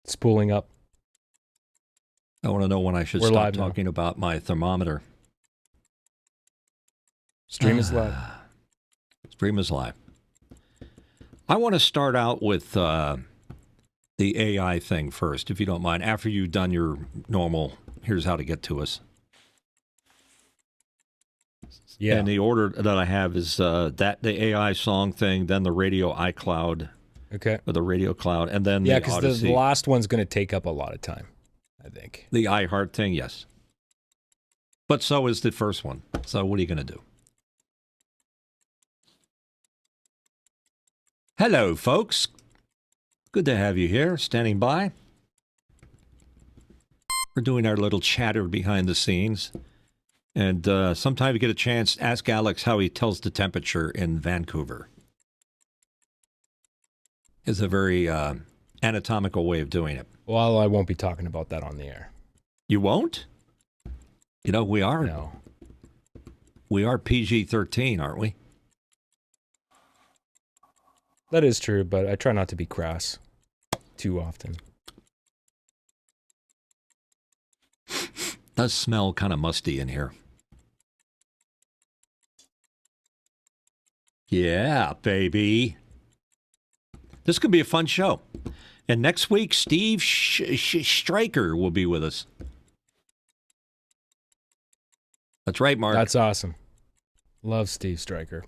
Spooling up. I want to know when I should We're stop live now. talking about my thermometer. Stream is live. Stream is live. I want to start out with the AI thing first, if you don't mind, after you've done your normal, here's how to get to us. Yeah. And the order that I have is the AI song thing, then the radio iCloud, Okay. or the radio cloud, and then Yeah, the because Odyssey. the last one's going to take up a lot of time, I think. The iHeart thing, yes. But so is the first one. So what are you going to do? Hello, folks. Good to have you here, standing by. We're doing our little chatter behind the scenes. And sometime you get a chance, ask Alex how he tells the temperature in Vancouver. It's a very anatomical way of doing it. Well, I won't be talking about that on the air. You won't? You know, we are PG-13, aren't we? That is true, but I try not to be crass too often. Does smell kind of musty in here. Yeah, baby. This could be a fun show. And next week, Steve Stryker will be with us. That's right, Mark. That's awesome. Love Steve Stryker.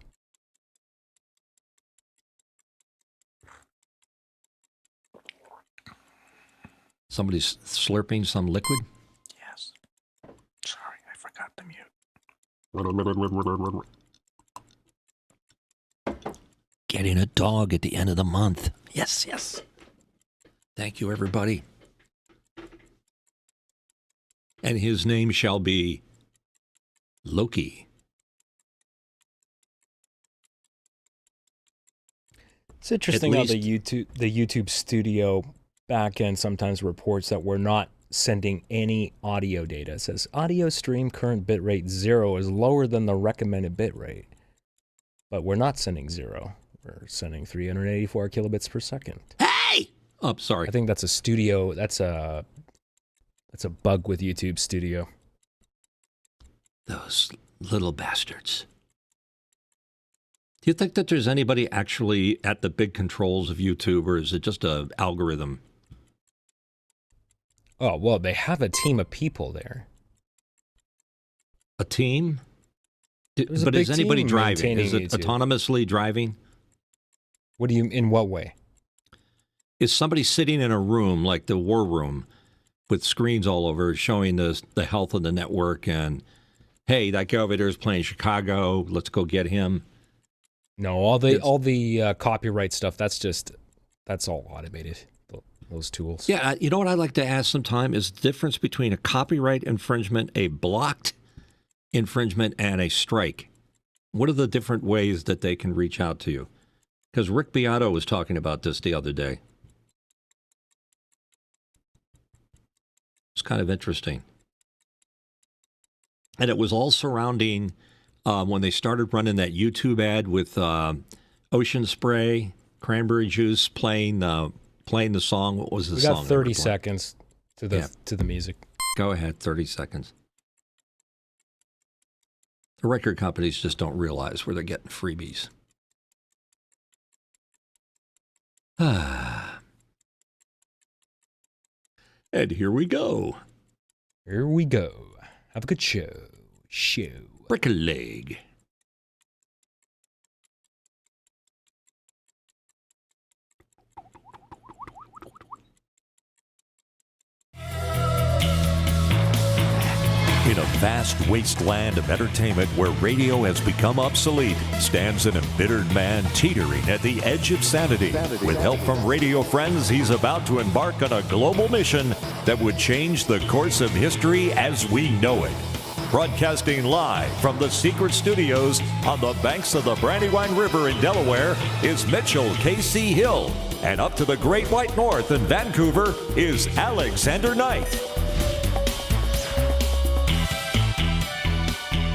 Somebody's slurping some liquid? Yes. Sorry, I forgot to mute. Getting a dog at the end of the month. Yes, yes. Thank you, everybody. And his name shall be Loki. It's interesting how least- the YouTube studio backend sometimes reports that we're not sending any audio data. It says audio stream current bitrate 0 is lower than the recommended bitrate. But we're not sending 0. We're sending 384 kilobits per second. Hey! Oh, sorry. I think that's a studio. That's a bug with YouTube Studio. Those little bastards. Do you think that there's anybody actually at the big controls of YouTube, or is it just an algorithm? Oh, well, they have a team of people there. A team? There's a But big is anybody team driving? Is it maintaining YouTube. autonomously driving? What do you, in what way? Is somebody sitting in a room like the war room with screens all over showing the health of the network and, hey, that guy over there is playing Chicago, let's go get him? No, all the copyright stuff, that's all automated, those tools. Yeah, you know what I'd like to ask sometime is the difference between a copyright infringement, a blocked infringement, and a strike. What are the different ways that they can reach out to you? Because Rick Beato was talking about this the other day. It's kind of interesting. And it was all surrounding when they started running that YouTube ad with Ocean Spray, Cranberry Juice playing the song. What was the We song? got 30 seconds to the music. Go ahead, 30 seconds. The record companies just don't realize where they're getting freebies. And here we go. Here we go. Have a good show. Break a leg. In a vast wasteland of entertainment where radio has become obsolete, stands an embittered man teetering at the edge of sanity. With help from radio friends, he's about to embark on a global mission that would change the course of history as we know it. Broadcasting live from the secret studios on the banks of the Brandywine River in Delaware is Mitchell K.C. Hill. And up to the Great White North in Vancouver is Alexander Knight.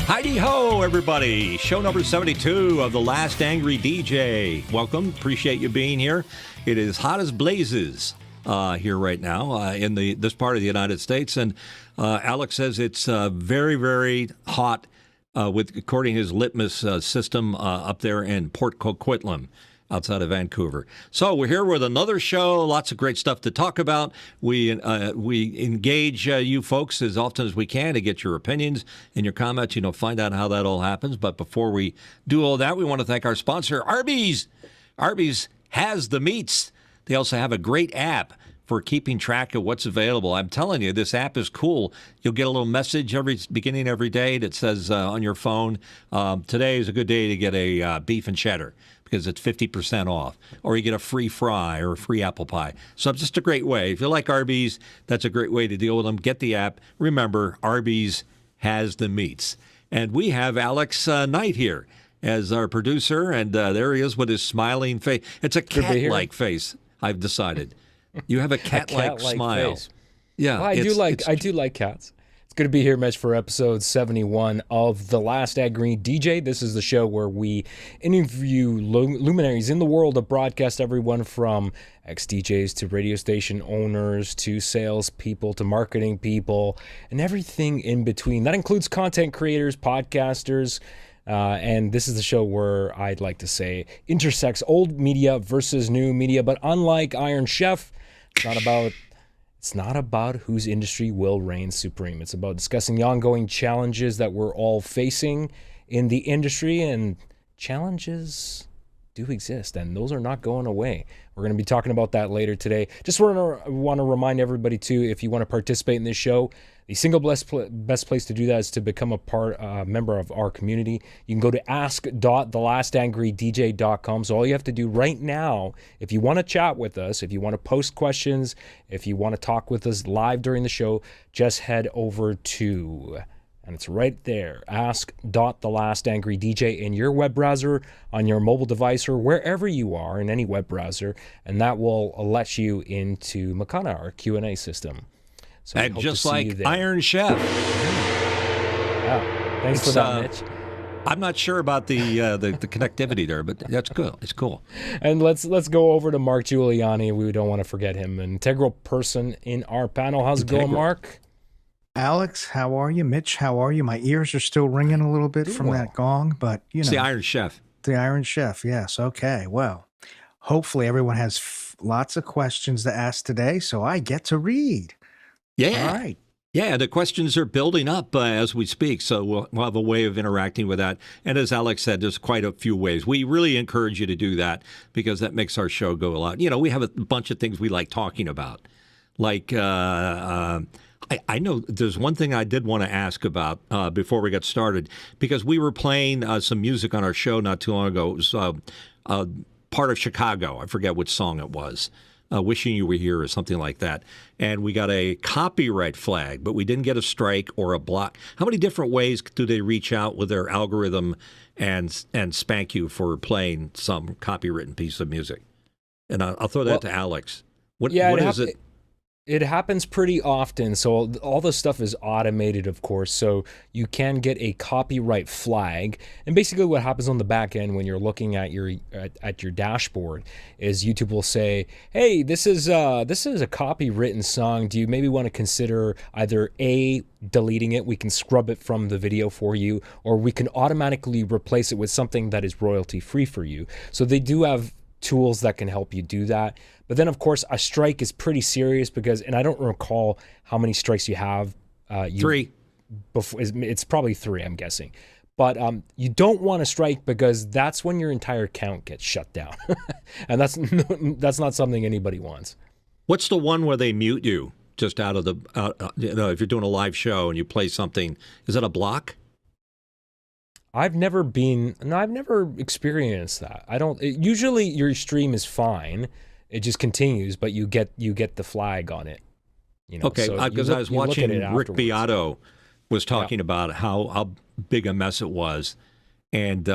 Heidi-ho, everybody. Show number 72 of The Last Angry DJ. Welcome. Appreciate you being here. It is hot as blazes here right now in this part of the United States. And Alex says it's very, very hot according to his litmus system up there in Port Coquitlam, outside of Vancouver. So we're here with another show. Lots of great stuff to talk about. We engage you folks as often as we can to get your opinions and your comments. Find out how that all happens. But before we do all that, we want to thank our sponsor, Arby's. Arby's has the meats. They also have a great app for keeping track of what's available. I'm telling you, this app is cool. You'll get a little message beginning every day that says on your phone, today is a good day to get a beef and cheddar, because it's 50% off, or you get a free fry or a free apple pie. So it's just a great way. If you like Arby's, that's a great way to deal with them. Get the app. Remember, Arby's has the meats. And we have Alex Knight here as our producer, and there he is with his smiling face. It's a cat-like face, I've decided. You have a cat-like smile. Face. Yeah, well, I do like cats. It's good to be here, Mitch, for episode 71 of The Last Angry DJ. This is the show where we interview luminaries in the world of broadcast, everyone from ex-DJs to radio station owners to salespeople to marketing people and everything in between. That includes content creators, podcasters, and this is the show where I'd like to say intersects old media versus new media. But unlike Iron Chef, it's not about whose industry will reign supreme. It's about discussing the ongoing challenges that we're all facing in the industry, and challenges do exist, and those are not going away. We're going to be talking about that later today. Just want to remind everybody, too, if you want to participate in this show, the single best place to do that is to become a member of our community. You can go to ask.thelastangrydj.com. So all you have to do right now, if you want to chat with us, if you want to post questions, if you want to talk with us live during the show, just head over to, and it's right there, ask.thelastangrydj in your web browser, on your mobile device, or wherever you are in any web browser, and that will let you into Makana, our Q&A system. So and just like Iron Chef. Yeah. Thanks for that, Mitch. I'm not sure about the connectivity there, but that's good. It's cool. And let's go over to Mark Giuliani. We don't want to forget him, an integral person in our panel. How's it going, Mark? Alex, how are you? Mitch, how are you? My ears are still ringing a little bit from that gong, but It's the Iron Chef. The Iron Chef, yes. Okay, well, hopefully everyone has lots of questions to ask today, so I get to read. Yeah. All right. Yeah, the questions are building up as we speak, so we'll have a way of interacting with that. And as Alex said, there's quite a few ways. We really encourage you to do that because that makes our show go a lot. We have a bunch of things we like talking about. Like, I know there's one thing I did want to ask about before we got started, because we were playing some music on our show not too long ago. It was part of Chicago. I forget which song it was. Wishing You Were Here or something like that. And we got a copyright flag, but we didn't get a strike or a block. How many different ways do they reach out with their algorithm and spank you for playing some copywritten piece of music? And I'll throw that to Alex. What is it? It happens pretty often. So all this stuff is automated, of course. So you can get a copyright flag. And basically what happens on the back end when you're looking at your dashboard is YouTube will say, hey, this is a copywritten song. Do you maybe want to consider either A, deleting it, we can scrub it from the video for you, or we can automatically replace it with something that is royalty free for you. So they do have tools that can help you do that. But then, of course, a strike is pretty serious because, and I don't recall how many strikes you have. 3. It's probably 3, I'm guessing. But you don't want to strike because that's when your entire account gets shut down. And that's not something anybody wants. What's the one where they mute you just out of the, if you're doing a live show and you play something, is that a block? I've never experienced that. Usually your stream is fine. It just continues, but you get the flag on it. Okay, because I was watching Rick Beato was talking about how big a mess it was, and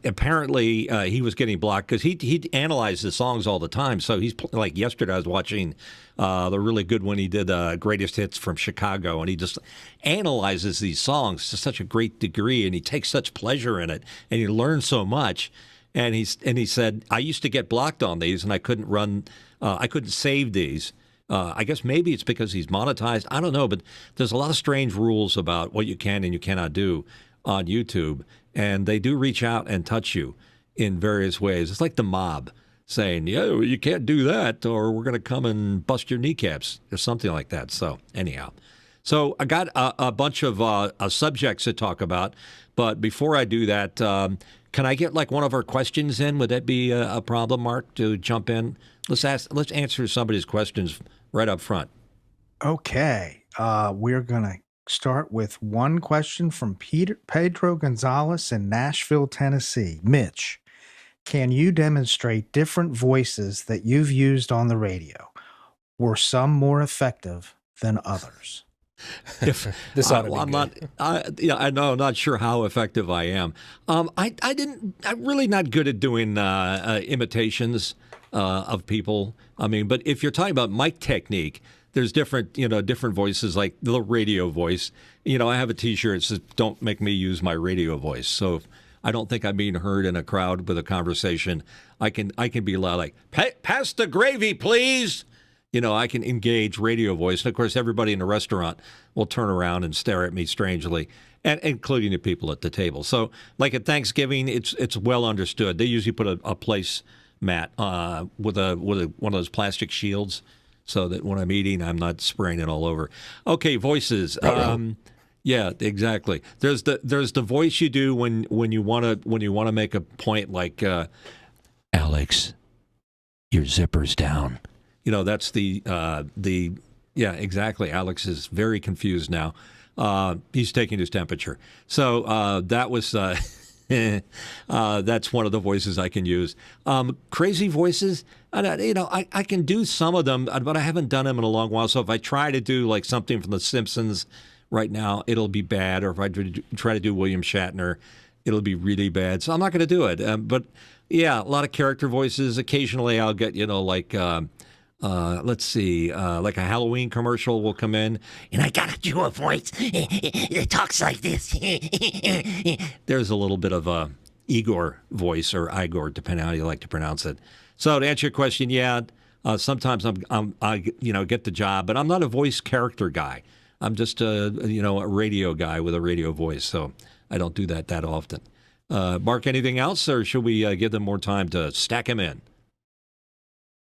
apparently he was getting blocked because he analyzed the songs all the time. So he's like yesterday I was watching the really good one he did, Greatest Hits from Chicago, and he just analyzes these songs to such a great degree, and he takes such pleasure in it, and he learns so much. And he said, I used to get blocked on these, and I couldn't run I couldn't save these. I guess maybe it's because he's monetized. I don't know, but there's a lot of strange rules about what you can and you cannot do on YouTube, and they do reach out and touch you in various ways. It's like the mob saying, "Yeah, you can't do that, or we're going to come and bust your kneecaps," or something like that. So anyhow, so I got a bunch of subjects to talk about, but before I do that, can I get like one of our questions in? Would that be a problem, Mark, to jump in? Let's answer somebody's questions right up front. Okay. We're going to start with one question from Pedro Gonzalez in Nashville, Tennessee. Mitch, can you demonstrate different voices that you've used on the radio? Were some more effective than others? This ought to be I'm good. I know. I'm not sure how effective I am. I'm really not good at doing imitations of people. I mean, but if you're talking about mic technique, there's different voices, like the radio voice. I have a T-shirt that says, "Don't make me use my radio voice." So if I don't think I'm being heard in a crowd with a conversation, I can be loud, like, "Pass the gravy, please." I can engage radio voice. And, of course, everybody in the restaurant will turn around and stare at me strangely, and including the people at the table. So, like at Thanksgiving, it's well understood. They usually put a place mat with one of those plastic shields so that when I'm eating, I'm not spraying it all over. Okay, voices. Yeah, exactly. There's the voice you do when you want to make a point, like, "Alex, your zipper's down." That's yeah, exactly. Alex is very confused now. He's taking his temperature. So that was, that's one of the voices I can use. Crazy voices, I can do some of them, but I haven't done them in a long while. So if I try to do like something from The Simpsons right now, it'll be bad. Or if I try to do William Shatner, it'll be really bad. So I'm not going to do it. But yeah, a lot of character voices. Occasionally I'll get, like... let's see, like a Halloween commercial will come in, and I gotta do a voice. It talks like this. There's a little bit of a Igor voice, or Igor, depending on how you like to pronounce it. So to answer your question, yeah, sometimes I get the job, but I'm not a voice character guy. I'm just a radio guy with a radio voice, so I don't do that often. Mark, anything else, or should we give them more time to stack them in?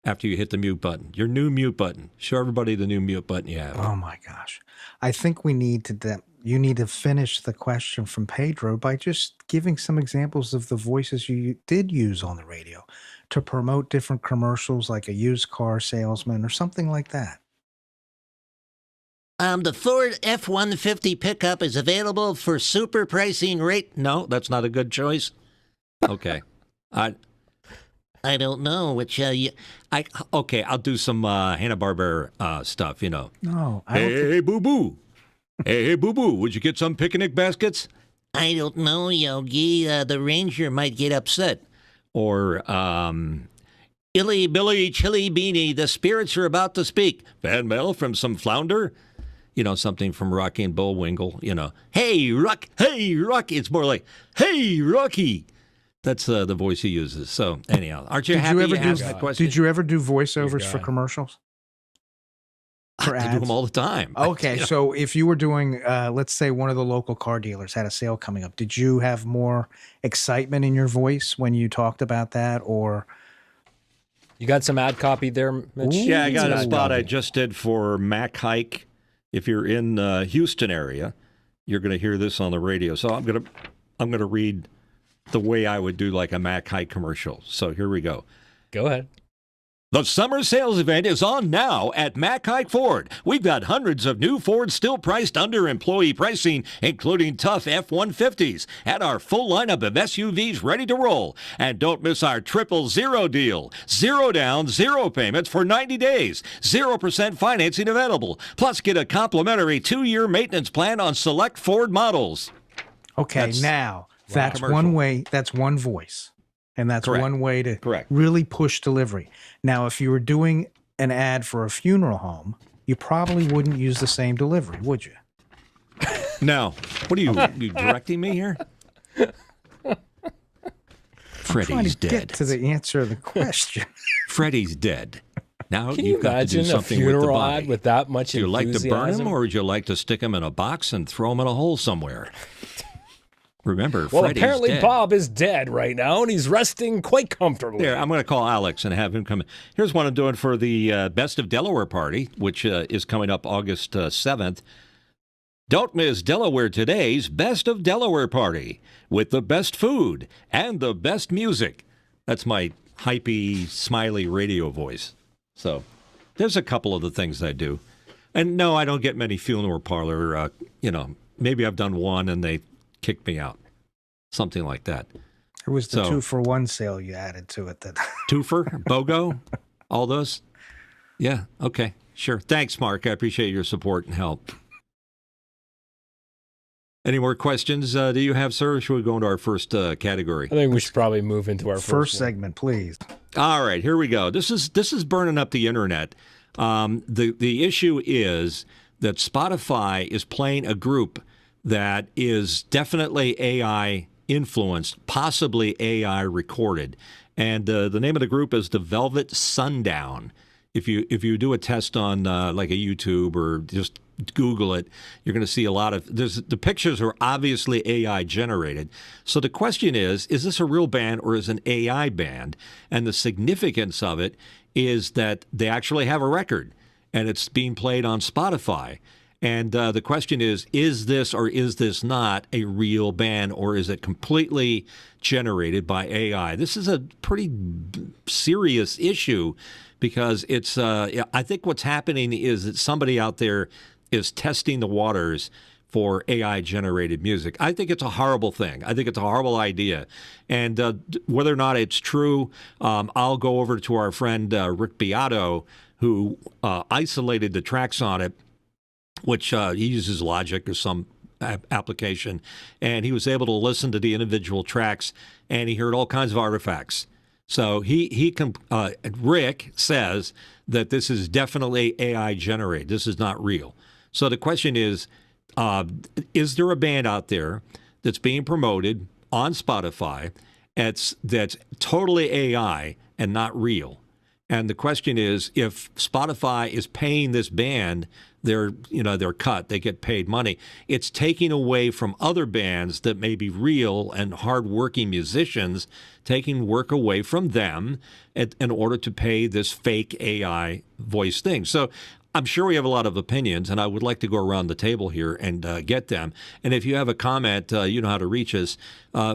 After you hit the mute button, your new mute button. Show everybody the new mute button you have. Oh my gosh. I think we need you need to finish the question from Pedro by just giving some examples of the voices you did use on the radio to promote different commercials, like a used car salesman or something like that. The Ford F-150 pickup is available for super pricing rate. No, that's not a good choice. Okay. I don't know which. Okay, I'll do some Hanna-Barbera stuff, No, I don't Hey, boo-boo. Hey, boo-boo, would you get some picnic baskets? I don't know, Yogi. The ranger might get upset. Or, Illy Billy Chili Beanie, the spirits are about to speak. Fan mail from some flounder? Something from Rocky and Bullwinkle, Hey, Rock! It's more like, hey, Rocky! That's the voice he uses. So anyhow, aren't you happy you asked that question? Did you ever do voiceovers for commercials? For ads? I do them all the time. Okay, so if you were doing, let's say one of the local car dealers had a sale coming up, did you have more excitement in your voice when you talked about that, or? You got some ad copy there, Mitch? Yeah, I got a spot I just did for Mac Hike. If you're in Houston area, you're going to hear this on the radio. So I'm going to read the way I would do like a Mac Hike commercial. So here we go. Go ahead. The summer sales event is on now at Mac Hike Ford. We've got hundreds of new Fords still priced under employee pricing, including tough F-150s, and our full lineup of SUVs ready to roll. And don't miss our 000 deal. 0 down, 0 payments for 90 days. 0% financing available. Plus, get a complimentary 2-year maintenance plan on select Ford models. Okay, that's one way. That's one voice. And that's Correct. one way to Correct. really push delivery. Now, if you were doing an ad for a funeral home, you probably wouldn't use the same delivery, would you? No. What are you directing me here? Trying Freddie's to dead. get to the answer of the question. Freddie's dead. Now Can you you've got to do imagine a something with the funeral body. ad with that much Do you like to burn enthusiasm? them, or would you like to stick them in a box and throw them in a hole somewhere? Remember, Well, Freddie's apparently dead. Bob is dead right now, and he's resting quite comfortably. There, I'm going to call Alex and have him come in. Here's what I'm doing for the Best of Delaware party, which is coming up August 7th. Don't miss Delaware Today's Best of Delaware party with the best food and the best music. That's my hypey, smiley radio voice. So there's a couple of the things I do. And no, I don't get many funeral parlor, maybe I've done one and they kicked me out. Something like that. It was the So- 2-for-1 sale you added to it. That Twofer, BOGO, all those? Yeah, okay, sure. Thanks, Mark. I appreciate your support and help. Any more questions do you have, sir? Or should we go into our first category? I think we should probably move into our first one. segment, please. All right, here we go. This is burning up the internet. The issue is that Spotify is playing a group that is definitely AI influenced, possibly AI recorded, and the name of the group is the Velvet Sundown. If you do a test on like a YouTube or just Google it, you're going to see a lot of the pictures are obviously AI generated. So the question is this a real band or is it an AI band? And the significance of it is that they actually have a record and it's being played on Spotify. And the question is this or is this not a real band, or is it completely generated by AI? This is a pretty serious issue because it's. I think what's happening is that somebody out there is testing the waters for AI-generated music. I think it's a horrible thing. I think it's a horrible idea. And whether or not it's true, I'll go over to our friend Rick Beato, who isolated the tracks on it, which he uses Logic or some application, and he was able to listen to the individual tracks, and he heard all kinds of artifacts. So Rick says that this is definitely AI generated. This is not real. So the question is there a band out there that's being promoted on Spotify that's totally AI and not real? And the question is, if Spotify is paying this band their cut, they get paid money, it's taking away from other bands that may be real and hardworking musicians, taking work away from them in order to pay this fake AI voice thing. So I'm sure we have a lot of opinions, and I would like to go around the table here and get them. And if you have a comment, you know how to reach us.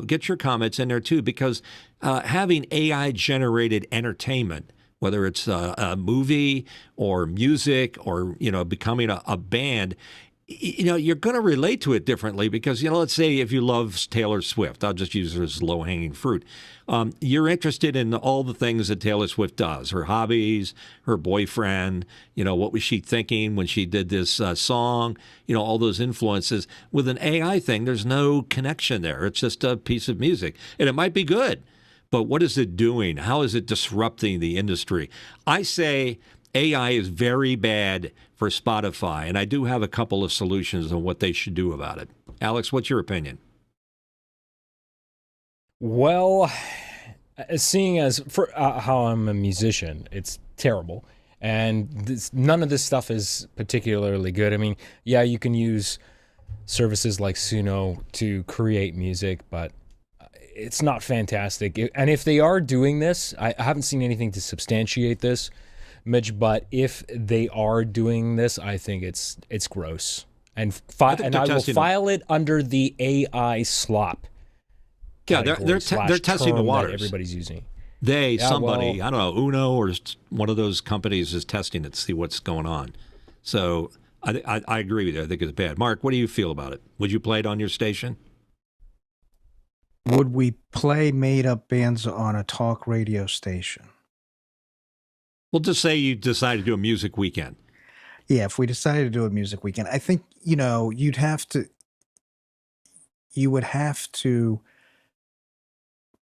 Get your comments in there, too, because having AI-generated entertainment, whether it's a movie or music or, becoming a band, you're going to relate to it differently because, let's say if you love Taylor Swift, I'll just use her as low-hanging fruit. You're interested in all the things that Taylor Swift does, her hobbies, her boyfriend, what was she thinking when she did this song, all those influences. With an AI thing, there's no connection there. It's just a piece of music, and it might be good. But what is it doing? How is it disrupting the industry? I say AI is very bad for Spotify, and I do have a couple of solutions on what they should do about it. Alex, what's your opinion? Well, seeing as for how I'm a musician, it's terrible. And none of this stuff is particularly good. I mean, yeah, you can use services like Suno to create music, but it's not fantastic. And if they are doing this, I haven't seen anything to substantiate this, Mitch, but if they are doing this, I think it's gross. And I will file it under the AI slop. Yeah, they're testing the waters. Everybody's using. I don't know, Uno or one of those companies is testing it to see what's going on. So I agree with you. I think it's bad. Mark, what do you feel about it? Would you play it on your station? Would we play made-up bands on a talk radio station? Well, just say you decide to do a music weekend. Yeah, if we decided to do a music weekend, I think, you would have to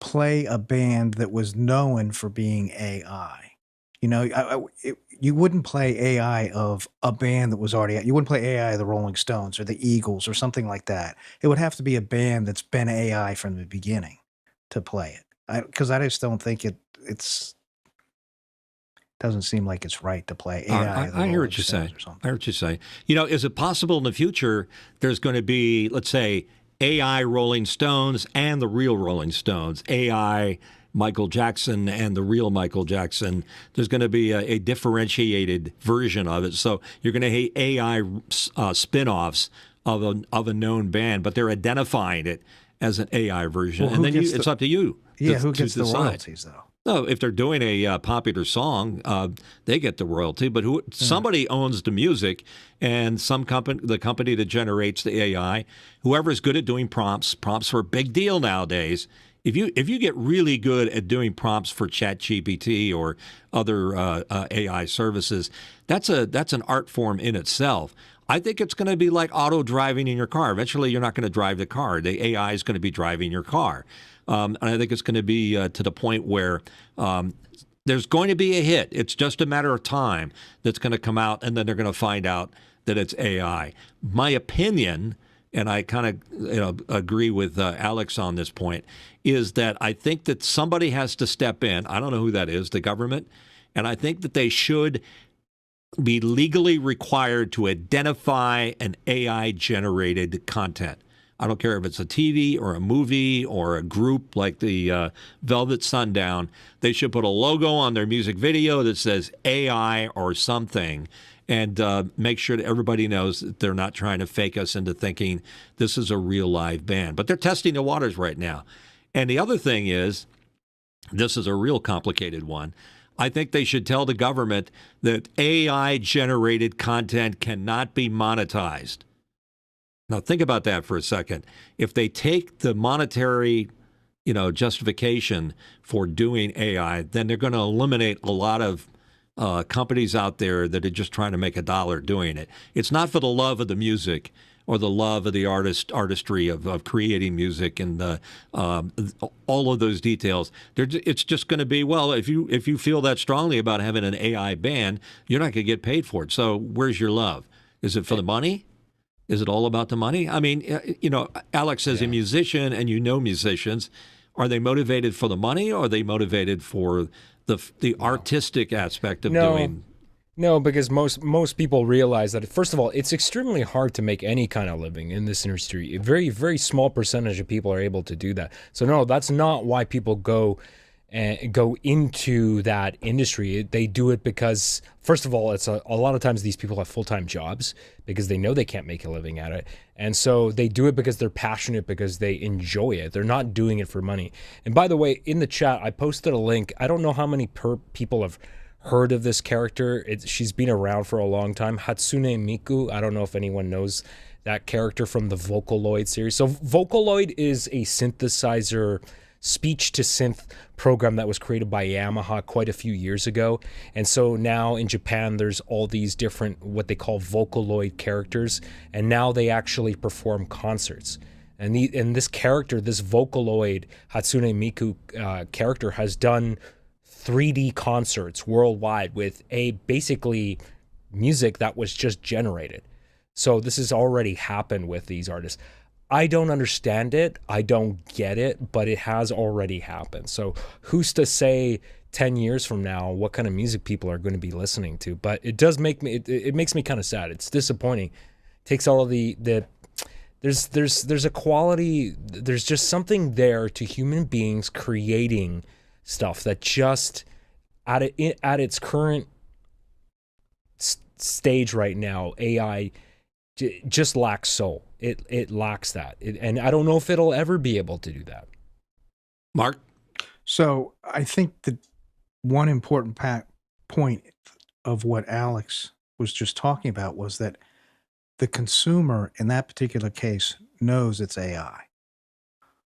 play a band that was known for being AI. You wouldn't play AI of a band that was already, you wouldn't play AI of the Rolling Stones or the Eagles or something like that. It would have to be a band that's been AI from the beginning to play it. Because I just don't think it's, doesn't seem like it's right to play AI. of the I hear Rolling what you're Stones saying. or something. I hear what you're saying. You know, is it possible in the future there's going to be, let's say, AI Rolling Stones and the real Rolling Stones, AI Michael Jackson and the real Michael Jackson? There's going to be a differentiated version of it. So you're going to have AI spin-offs of a known band, but they're identifying it as an AI version, Well, and then it's up to you. Yeah, to, who to gets the decide. royalties though? No, if they're doing a popular song, they get the royalty. But somebody owns the music, and the company that generates the AI, whoever's good at doing prompts are a big deal nowadays. If you get really good at doing prompts for ChatGPT or other AI services, that's an art form in itself. I think it's going to be like auto driving in your car. Eventually, you're not going to drive the car. The AI is going to be driving your car. And I think it's going to be to the point where there's going to be a hit. It's just a matter of time that's going to come out, and then they're going to find out that it's AI. My opinion, and I kind of agree with Alex on this point, is that I think that somebody has to step in. I don't know who that is, the government, and I think that they should be legally required to identify an AI-generated content. I don't care if it's a TV or a movie or a group like the Velvet Sundown. They should put a logo on their music video that says AI or something, and make sure that everybody knows that they're not trying to fake us into thinking this is a real live band. But they're testing the waters right now. And the other thing is, this is a real complicated one. I think they should tell the government that AI-generated content cannot be monetized. Now, think about that for a second. If they take the monetary, justification for doing AI, then they're going to eliminate a lot of companies out there that are just trying to make a dollar doing it. It's not for the love of the music or the love of the artistry of creating music and all of those details. It's just going to be, well, if you feel that strongly about having an AI band, you're not going to get paid for it. So where's your love? Is it for the money? Is it all about the money? I mean, Alex is a musician, and musicians. Are they motivated for the money, or are they motivated for the artistic aspect of doing? No, because most people realize that, first of all, it's extremely hard to make any kind of living in this industry. A very, very small percentage of people are able to do that. So no, that's not why people go into that industry. They do it because, first of all, it's a lot of times these people have full-time jobs because they know they can't make a living at it. And so they do it because they're passionate, because they enjoy it. They're not doing it for money. And by the way, in the chat, I posted a link. I don't know how many people have heard of this character. She's been around for a long time. Hatsune Miku. I don't know if anyone knows that character from the Vocaloid series. So Vocaloid is a synthesizer, speech to synth program that was created by Yamaha quite a few years ago. And so now in Japan, there's all these different, what they call Vocaloid characters. And now they actually perform concerts. And this character, this Vocaloid Hatsune Miku character, has done 3D concerts worldwide with basically music that was just generated. So this has already happened with these artists. I don't understand it. I don't get it, but it has already happened. So who's to say 10 years from now what kind of music people are going to be listening to? But it does make me, it makes me kind of sad. It's disappointing. It takes all of there's a quality, there's just something there to human beings creating stuff that just at its current stage right now, AI just lacks soul. It lacks that. And I don't know if it'll ever be able to do that. Mark? So I think that one important point of what Alex was just talking about was that the consumer in that particular case knows it's AI.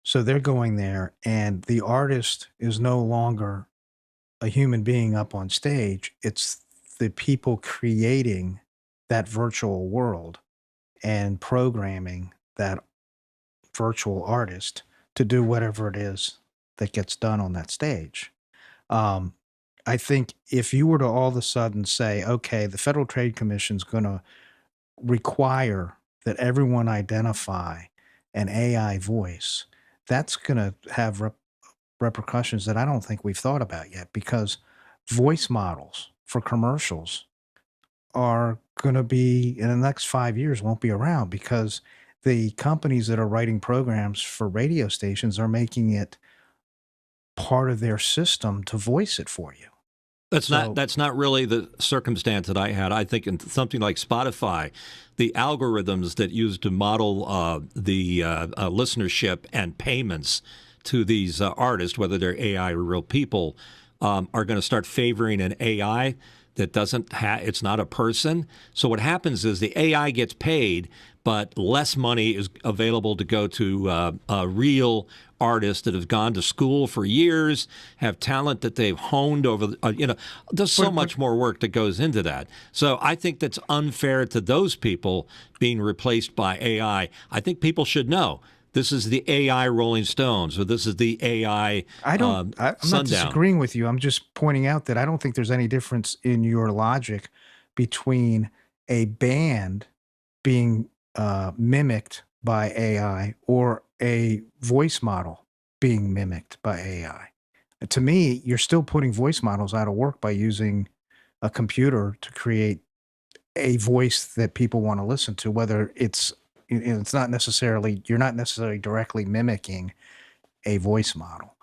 So they're going there, and the artist is no longer a human being up on stage. It's the people creating that virtual world and programming that virtual artist to do whatever it is that gets done on that stage. I think if you were to all of a sudden say, okay, the Federal Trade Commission is going to require that everyone identify an AI voice, that's going to have repercussions that I don't think we've thought about yet, because voice models for commercials are going to be in the next 5 years won't be around because the companies that are writing programs for radio stations are making it part of their system to voice it for you. That's not really the circumstance that I had. I think in something like Spotify, the algorithms that used to model the listenership and payments to these artists, whether they're AI or real people, are going to start favoring an AI that it's not a person. So what happens is the AI gets paid, but less money is available to go to real artists that have gone to school for years, have talent that they've honed over, there's so much more work that goes into that. So I think that's unfair to those people being replaced by AI. I think people should know. This is the AI Rolling Stones, or this is the AI I'm not Sundown. disagreeing with you. I'm just pointing out that I don't think there's any difference in your logic between a band being mimicked by AI or a voice model being mimicked by AI. To me, you're still putting voice models out of work by using a computer to create a voice that people want to listen to, whether it's not necessarily, you're not necessarily directly mimicking a voice model,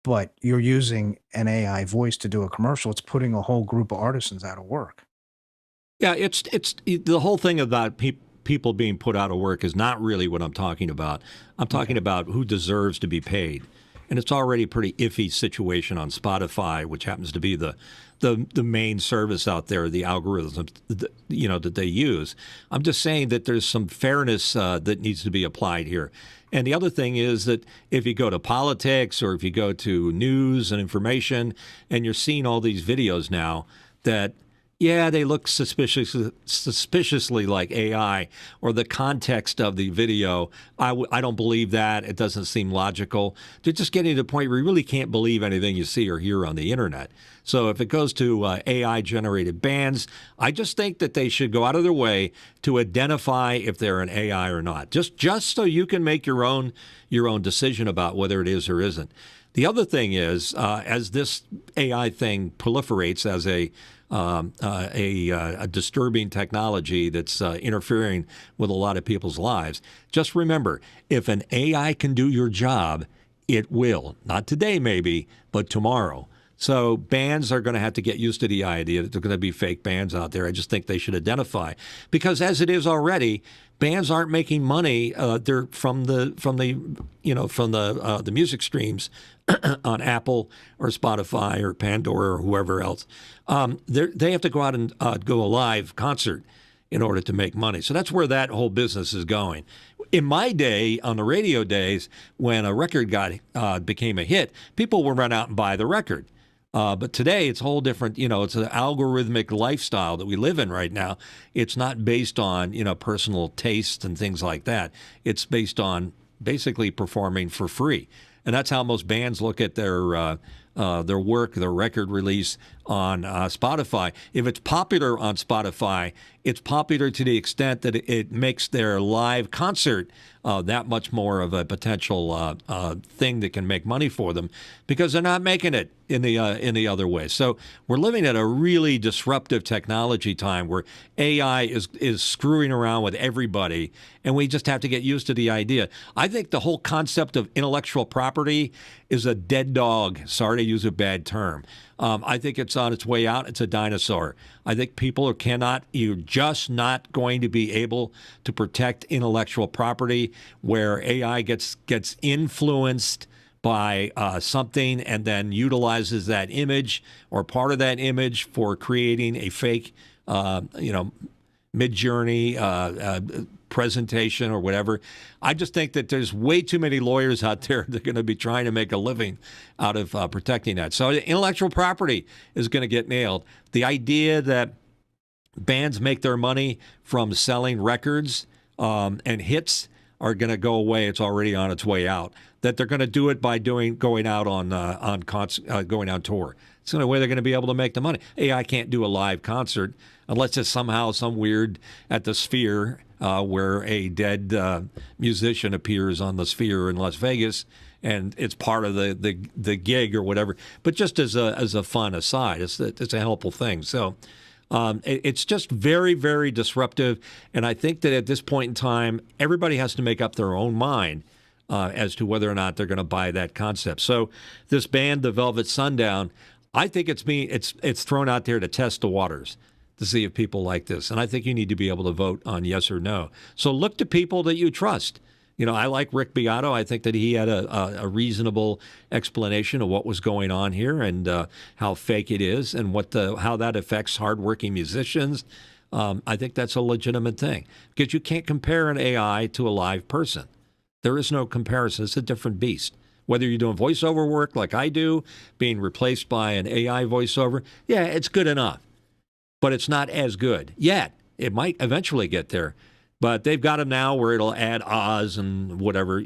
but you're using an AI voice to do a commercial. It's putting a whole group of artisans out of work. Yeah, it's the whole thing about people being put out of work is not really what I'm talking about. I'm talking about who deserves to be paid. And it's already a pretty iffy situation on Spotify, which happens to be the main service out there, the algorithms that they use. I'm just saying that there's some fairness that needs to be applied here. And the other thing is that if you go to politics or if you go to news and information, and you're seeing all these videos now that, yeah, they look suspiciously like AI, or the context of the video, I don't believe that. It doesn't seem logical. They're just getting to the point where you really can't believe anything you see or hear on the internet. So if it goes to AI-generated bands, I just think that they should go out of their way to identify if they're an AI or not, just so you can make your own decision about whether it is or isn't. The other thing is, as this AI thing proliferates as a disturbing technology that's interfering with a lot of people's lives, just remember, if an AI can do your job, it will. Not today, maybe, but tomorrow. So bands are going to have to get used to the idea that there are going to be fake bands out there. I just think they should identify, because as it is already, bands aren't making money. They're from the music streams on Apple or Spotify or Pandora or whoever else. They have to go out and go a live concert in order to make money. So that's where that whole business is going. In my day, on the radio days, when a record became a hit, people would run out and buy the record. But today it's a whole different, it's an algorithmic lifestyle that we live in right now. It's not based on, personal taste and things like that. It's based on basically performing for free. And that's how most bands look at their work, their record release on Spotify. If it's popular on Spotify, it's popular to the extent that it makes their live concert that much more of a potential thing that can make money for them, because they're not making it in the other way. So we're living at a really disruptive technology time where AI is screwing around with everybody, and we just have to get used to the idea. I think the whole concept of intellectual property is a dead dog. Sorry to use a bad term. I think it's on its way out. It's a dinosaur. I think you're just not going to be able to protect intellectual property where AI gets influenced by something and then utilizes that image or part of that image for creating a fake, Mid-Journey presentation or whatever. I just think that there's way too many lawyers out there that are going to be trying to make a living out of protecting that. So intellectual property is going to get nailed. The idea that bands make their money from selling records and hits are going to go away. It's already on its way out. That they're going to do it by going out on tour. It's the only way they're going to be able to make the money. AI can't do a live concert unless it's somehow some weird at the Sphere where a dead musician appears on the Sphere in Las Vegas and it's part of the gig or whatever. But just as a fun aside, it's a helpful thing. So. It's just very, very disruptive. And I think that at this point in time, everybody has to make up their own mind as to whether or not they're going to buy that concept. So this band, the Velvet Sundown, I think it's thrown out there to test the waters to see if people like this. And I think you need to be able to vote on yes or no. So look to people that you trust. You know, I like Rick Beato. I think that he had a reasonable explanation of what was going on here and how fake it is and how that affects hardworking musicians. I think that's a legitimate thing because you can't compare an AI to a live person. There is no comparison. It's a different beast. Whether you're doing voiceover work like I do, being replaced by an AI voiceover, yeah, it's good enough, but it's not as good yet. It might eventually get there. But they've got them now where it'll add ahs and whatever,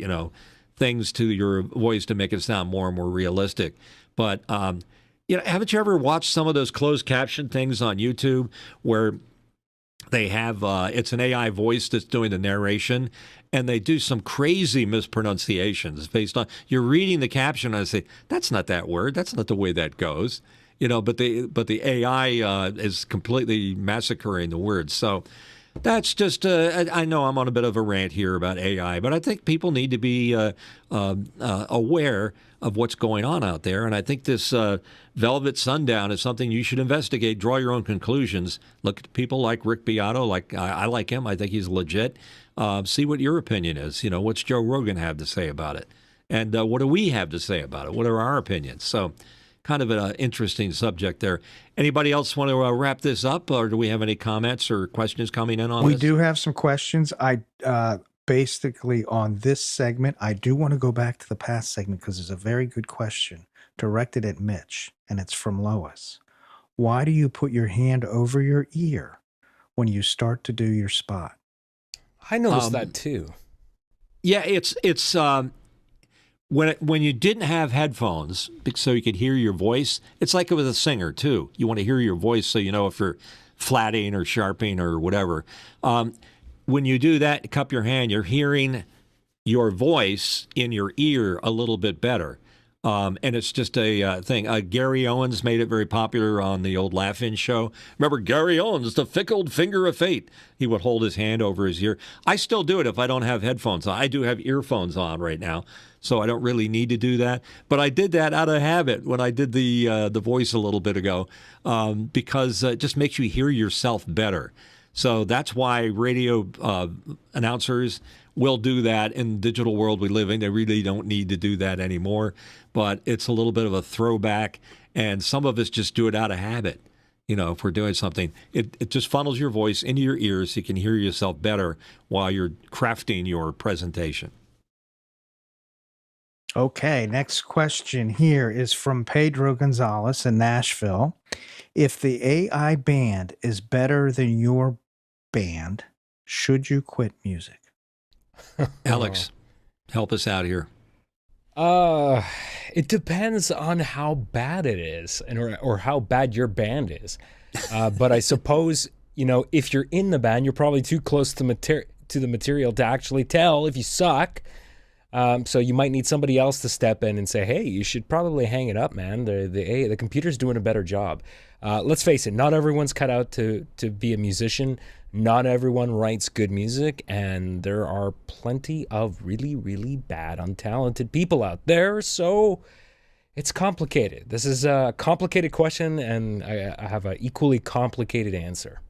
things to your voice to make it sound more and more realistic. But, haven't you ever watched some of those closed caption things on YouTube where they have, it's an AI voice that's doing the narration and they do some crazy mispronunciations based on, you're reading the caption and I say, that's not that word. That's not the way that goes. But the AI is completely massacring the words. So, that's just, I know I'm on a bit of a rant here about AI, but I think people need to be aware of what's going on out there. And I think this Velvet Sundown is something you should investigate, draw your own conclusions. Look at people like Rick Beato, I like him. I think he's legit. See what your opinion is. What's Joe Rogan have to say about it? And what do we have to say about it? What are our opinions? So kind of an interesting subject there. Anybody else want to wrap this up, or do we have any comments or questions coming in on this? We do have some questions. Basically on this segment, I do want to go back to the past segment because it's a very good question directed at Mitch, and it's from Lois. Why do you put your hand over your ear when you start to do your spot? I noticed that too. Yeah, it's when you didn't have headphones so you could hear your voice, it's like it was a singer too. You want to hear your voice so you know if you're flatting or sharping or whatever. When you do that, cup your hand, you're hearing your voice in your ear a little bit better. And it's just a thing. Gary Owens made it very popular on the old Laugh-In show. Remember Gary Owens, the fickle finger of fate? He would hold his hand over his ear. I still do it if I don't have headphones on. I do have earphones on right now, so I don't really need to do that. But I did that out of habit when I did the voice a little bit ago because it just makes you hear yourself better. So that's why radio announcers will do that in the digital world we live in. They really don't need to do that anymore. But it's a little bit of a throwback, and some of us just do it out of habit. If we're doing something, it just funnels your voice into your ears so you can hear yourself better while you're crafting your presentation. Okay, next question here is from Pedro Gonzalez in Nashville. If the AI band is better than your band, should you quit music? Alex, help us out here. It depends on how bad it is or how bad your band is. But I suppose, if you're in the band, you're probably too close to the material to actually tell if you suck. So you might need somebody else to step in and say, hey, you should probably hang it up, man. The computer's doing a better job. Let's face it, not everyone's cut out to be a musician. Not everyone writes good music, and there are plenty of really, really bad, untalented people out there. So it's complicated. This is a complicated question, and I have an equally complicated answer.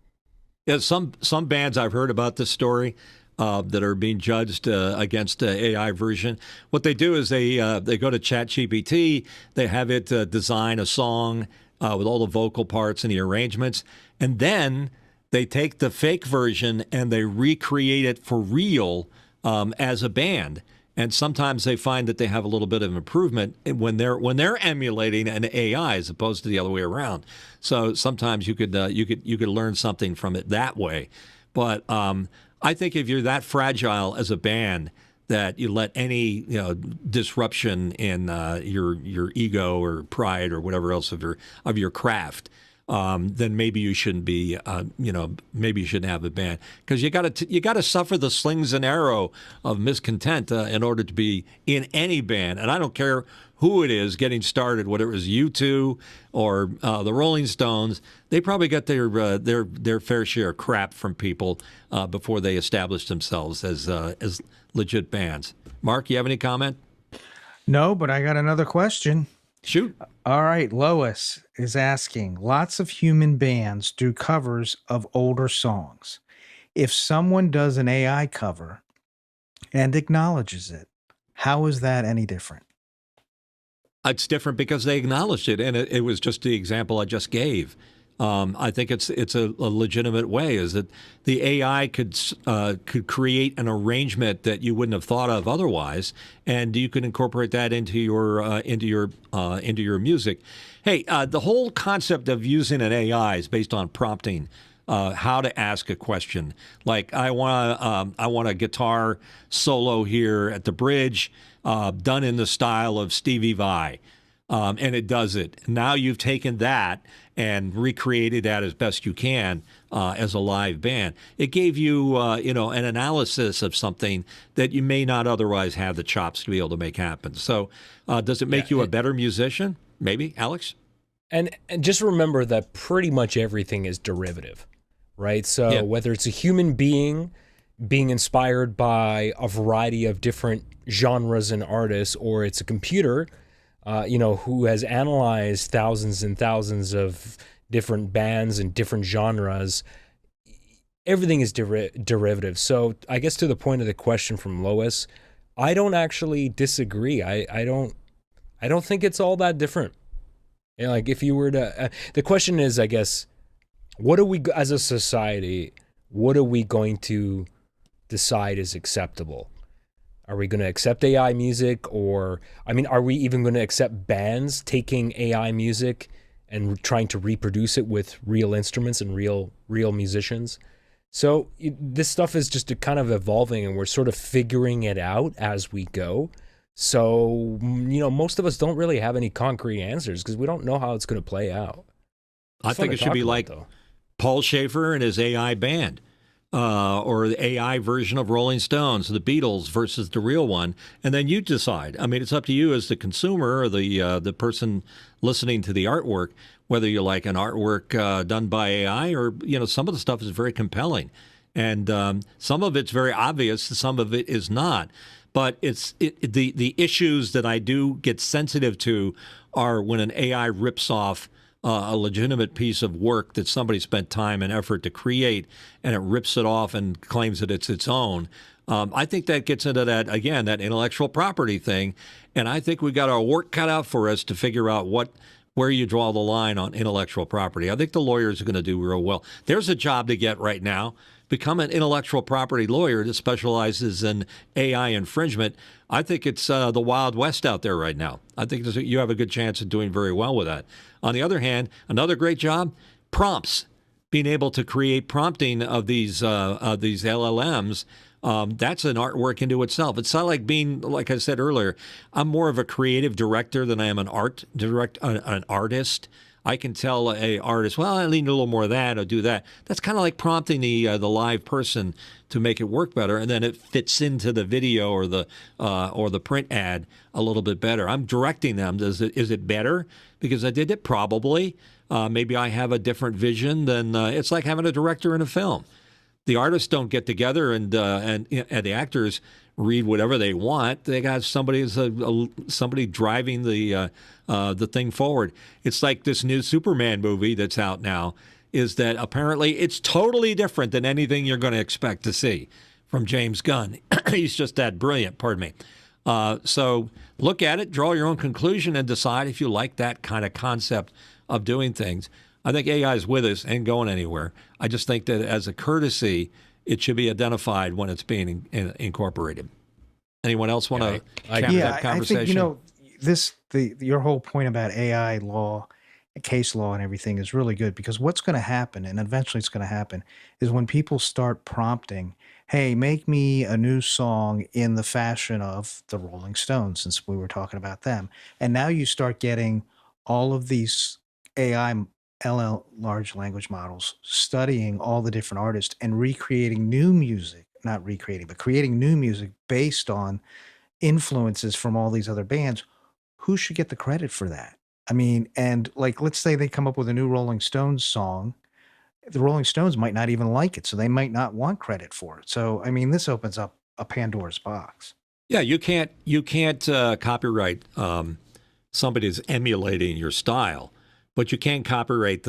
Yeah, some bands I've heard about this story that are being judged against the AI version. What they do is they go to ChatGPT, they have it design a song with all the vocal parts and the arrangements, and then they take the fake version and they recreate it for real as a band. And sometimes they find that they have a little bit of improvement when they're emulating an AI as opposed to the other way around. So sometimes you could learn something from it that way. But I think if you're that fragile as a band that you let any disruption in your ego or pride or whatever else of your craft then maybe you shouldn't be, maybe you shouldn't have a band, because you got to suffer the slings and arrow of miscontent in order to be in any band. And I don't care who it is getting started, whether it was U2 or the Rolling Stones. They probably got their fair share of crap from people before they established themselves as legit bands. Mark, you have any comment? No, but I got another question. Shoot. All right, Lois is asking, lots of human bands do covers of older songs. If someone does an AI cover and acknowledges it, how is that any different? It's different because they acknowledged it, and it was just the example I just gave. I think it's a legitimate way, is that the AI could create an arrangement that you wouldn't have thought of otherwise, and you can incorporate that into your music. Hey, the whole concept of using an AI is based on prompting. How to ask a question, like I want a guitar solo here at the bridge, done in the style of Stevie Vai, and it does it. Now you've taken that and recreated that as best you can as a live band. It gave you an analysis of something that you may not otherwise have the chops to be able to make happen. So does it make you a better musician? Maybe, Alex? And just remember that pretty much everything is derivative, right? So whether it's a human being inspired by a variety of different genres and artists, or it's a computer, who has analyzed thousands and thousands of different bands and different genres, everything is derivative. So I guess to the point of the question from Lois, I don't actually disagree. I don't think it's all that different. And like, if you were to, the question is, I guess, what are we, as a society, what are we going to decide is acceptable? Are we going to accept AI music, or, are we even going to accept bands taking AI music and trying to reproduce it with real instruments and real musicians? So this stuff is just kind of evolving, and we're sort of figuring it out as we go. So, most of us don't really have any concrete answers because we don't know how it's going to play out. I think it should be like Paul Schaefer and his AI band. Or the AI version of Rolling Stones, the Beatles versus the real one, and then you decide. It's up to you as the consumer or the person listening to the artwork, whether you like an artwork done by AI or, some of the stuff is very compelling, and some of it's very obvious, some of it is not. But the issues that I do get sensitive to are when an AI rips off a legitimate piece of work that somebody spent time and effort to create, and it rips it off and claims that it's its own. I think that gets into that intellectual property thing, and I think we got our work cut out for us to figure out where you draw the line on intellectual property. I think the lawyers are going to do real well. There's a job to get right now. Become an intellectual property lawyer that specializes in AI infringement. I think it's the Wild West out there right now. I think you have a good chance of doing very well with that. On the other hand, another great job, prompts. Being able to create prompting of these LLMs, that's an artwork into itself. It's not like being, like I said earlier, I'm more of a creative director than I am an artist. I can tell a artist, well, I need a little more of that, or do that. That's kind of like prompting the live person to make it work better, and then it fits into the video or the print ad a little bit better. I'm directing them. Is it better because I did it? Probably. Maybe I have a different vision than it's like having a director in a film. The artists don't get together and the actors read whatever they want. They got somebody driving the thing forward. It's like this new Superman movie that's out now, is that apparently it's totally different than anything you're going to expect to see from James Gunn. He's just that brilliant, pardon me. So look at it, draw your own conclusion, and decide if you like that kind of concept of doing things. I think AI is with us and going anywhere. I just think that as a courtesy, it should be identified when it's being incorporated. Anyone else want to cap that conversation? I think, your whole point about AI law, case law and everything is really good, because what's going to happen, and eventually it's going to happen, is when people start prompting, hey, make me a new song in the fashion of the Rolling Stones, since we were talking about them. And now you start getting all of these AI large language models studying all the different artists and recreating new music, not recreating, but creating new music based on influences from all these other bands, who should get the credit for that? I mean, and like, let's say they come up with a new Rolling Stones song. The Rolling Stones might not even like it, so they might not want credit for it. So, I mean, this opens up a Pandora's box. Yeah, you can't copyright somebody that's emulating your style, but you can copyright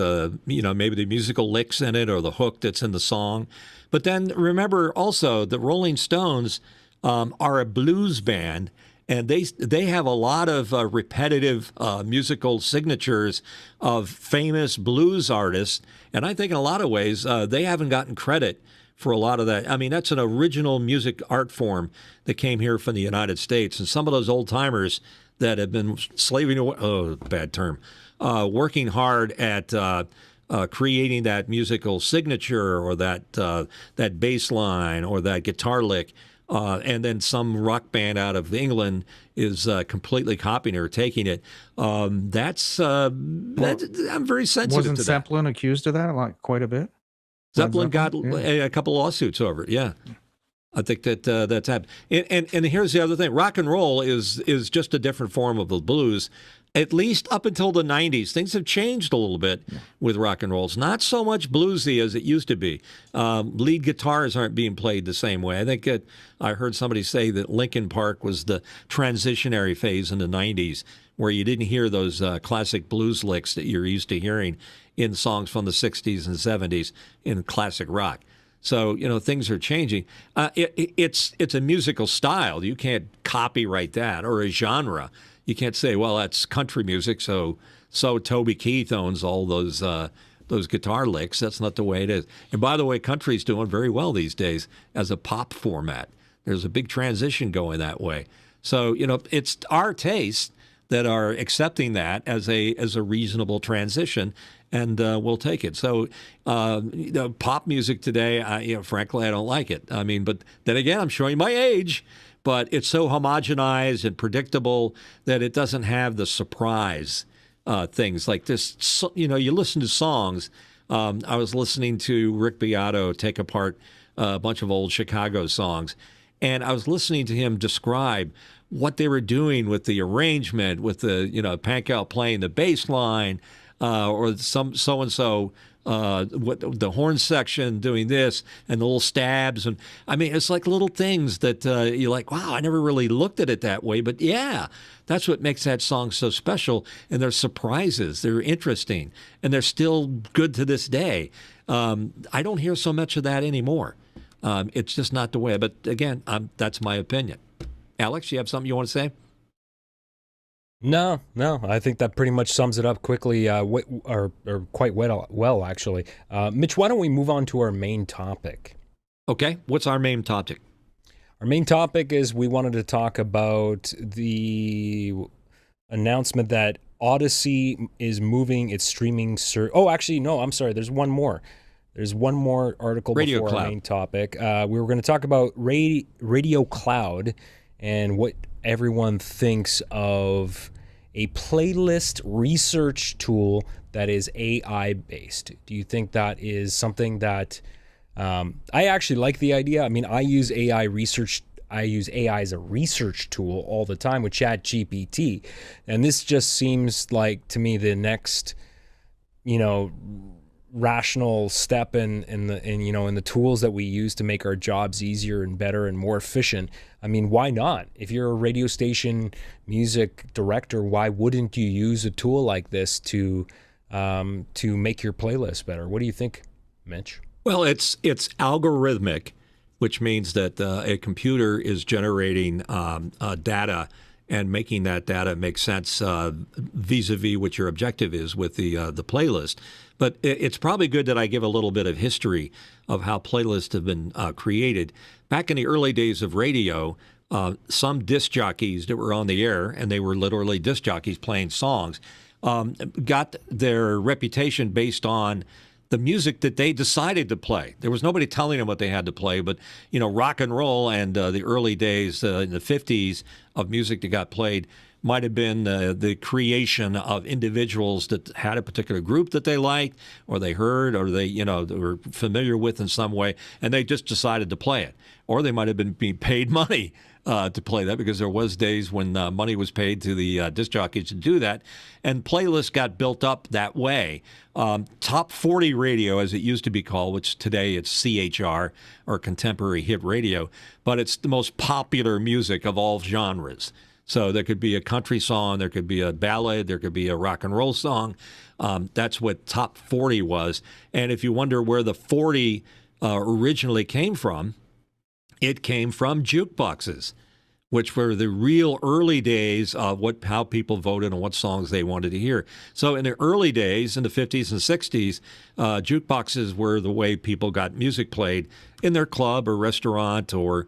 maybe the musical licks in it or the hook that's in the song. But then remember also the Rolling Stones are a blues band, and they have a lot of repetitive musical signatures of famous blues artists, and I think in a lot of ways they haven't gotten credit for a lot of that. I mean, that's an original music art form that came here from the United States, and some of those old timers that have been slaving away, bad term, working hard at creating that musical signature or that bass line or that guitar lick. And then some rock band out of England is completely copying or taking it. I'm very sensitive to Wasn't that. Zeppelin accused of that quite a bit? Zeppelin got a couple lawsuits over it. Yeah, I think that's happened. And here's the other thing: rock and roll is just a different form of the blues. At least up until the 90s, things have changed a little bit with rock and roll. It's not so much bluesy as it used to be. Lead guitars aren't being played the same way. I think I heard somebody say that Linkin Park was the transitionary phase in the 90s, where you didn't hear those classic blues licks that you're used to hearing in songs from the 60s and 70s in classic rock. So, things are changing. It's a musical style. You can't copyright that, or a genre. You can't say, well, that's country music, so Toby Keith owns all those guitar licks. That's not the way it is. And by the way, country's doing very well these days as a pop format. There's a big transition going that way. So, it's our tastes that are accepting that as a reasonable transition, and we'll take it. So, pop music today, frankly, I don't like it. I mean, but then again, I'm showing my age. But it's so homogenized and predictable that it doesn't have the surprise things like this. You listen to songs. I was listening to Rick Beato take apart a bunch of old Chicago songs, and I was listening to him describe what they were doing with the arrangement, with the Pankow playing the bass line, or some so and so. What the horn section doing this and the little stabs, and I mean it's like little things that you're like, wow, I never really looked at it that way, but yeah, that's what makes that song so special. And they're surprises, they're interesting, and they're still good to this day. I don't hear so much of that anymore. It's just not the way. But again, that's my opinion. Alex, you have something you want to say? No. I think that pretty much sums it up quickly, or quite well, actually. Mitch, why don't we move on to our main topic? Okay, what's our main topic? Our main topic is we wanted to talk about the announcement that Odyssey is moving its streaming service. Oh, actually, no, I'm sorry. There's one more. There's one more article Radio before Cloud. our main topic. We were going to talk about Radio Cloud and what everyone thinks of a playlist research tool that is AI based. Do you think that is something that I actually like the idea? I mean, I use AI as a research tool all the time with ChatGPT, and this just seems like to me the next, rational step in the tools that we use to make our jobs easier and better and more efficient. I mean, why not? If you're a radio station music director, why wouldn't you use a tool like this to make your playlist better? What do you think, Mitch? Well, it's algorithmic, which means that a computer is generating data and making that data make sense vis-a-vis what your objective is with the playlist. But it's probably good that I give a little bit of history of how playlists have been created. Back in the early days of radio, some disc jockeys that were on the air, and they were literally disc jockeys playing songs, got their reputation based on the music that they decided to play. There was nobody telling them what they had to play, but rock and roll and the early days in the 50s of music that got played might have been the creation of individuals that had a particular group that they liked, or they heard, or they were familiar with in some way, and they just decided to play it. Or they might have been being paid money to play that, because there was days when money was paid to the disc jockeys to do that, and playlists got built up that way. Top 40 radio, as it used to be called, which today it's CHR, or Contemporary Hit Radio, but it's the most popular music of all genres. So there could be a country song, there could be a ballad, there could be a rock and roll song. That's what Top 40 was. And if you wonder where the 40 originally came from, it came from jukeboxes, which were the real early days of how people voted on what songs they wanted to hear. So in the early days, in the 50s and 60s, jukeboxes were the way people got music played in their club or restaurant or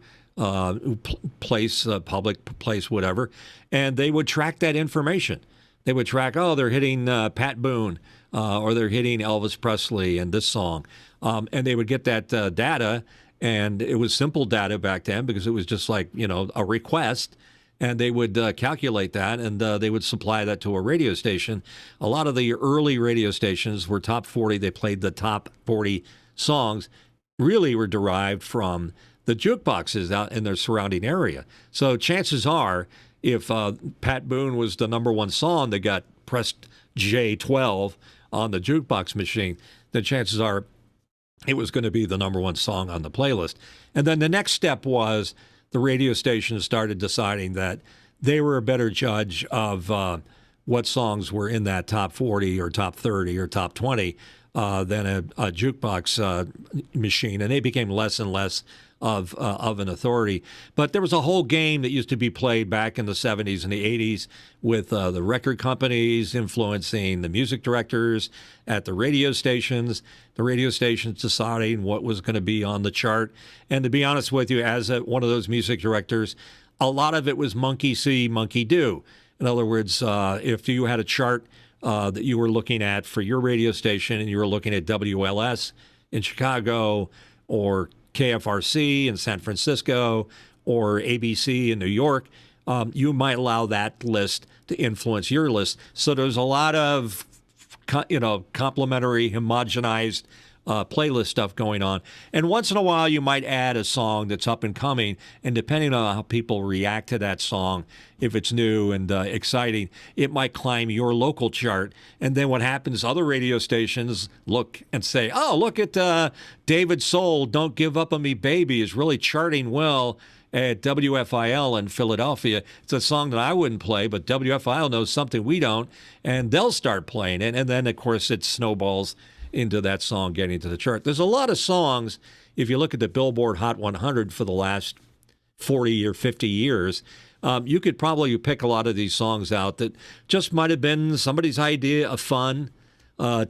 place, public place, whatever. And they would track that information. They would track, they're hitting Pat Boone, or they're hitting Elvis Presley and this song. And they would get that data. And it was simple data back then, because it was just like, a request. And they would calculate that, and they would supply that to a radio station. A lot of the early radio stations were top 40. They played the top 40 songs, really were derived from the jukeboxes out in their surrounding area. So chances are, if Pat Boone was the number one song that got pressed J12 on the jukebox machine, then chances are it was going to be the number one song on the playlist. And then the next step was the radio stations started deciding that they were a better judge of what songs were in that top 40 or top 30 or top 20 than a jukebox machine. And they became less and less of an authority. But there was a whole game that used to be played back in the 70s and the 80s with the record companies influencing the music directors at the radio stations deciding what was going to be on the chart. And to be honest with you, as one of those music directors, a lot of it was monkey see, monkey do. In other words, if you had a chart that you were looking at for your radio station and you were looking at WLS in Chicago, or KFRC in San Francisco, or ABC in New York, you might allow that list to influence your list. So there's a lot of, complementary, homogenized playlist stuff going on. And once in a while, you might add a song that's up and coming, and depending on how people react to that song, if it's new and exciting, it might climb your local chart. And then what happens, other radio stations look and say, look at David Soul, Don't Give Up on Me Baby is really charting well at WFIL in Philadelphia. It's a song that I wouldn't play, but WFIL knows something we don't, and they'll start playing it. And then, of course, it snowballs into that song getting to the chart. There's a lot of songs, if you look at the Billboard Hot 100 for the last 40 or 50 years, you could probably pick a lot of these songs out that just might have been somebody's idea of fun.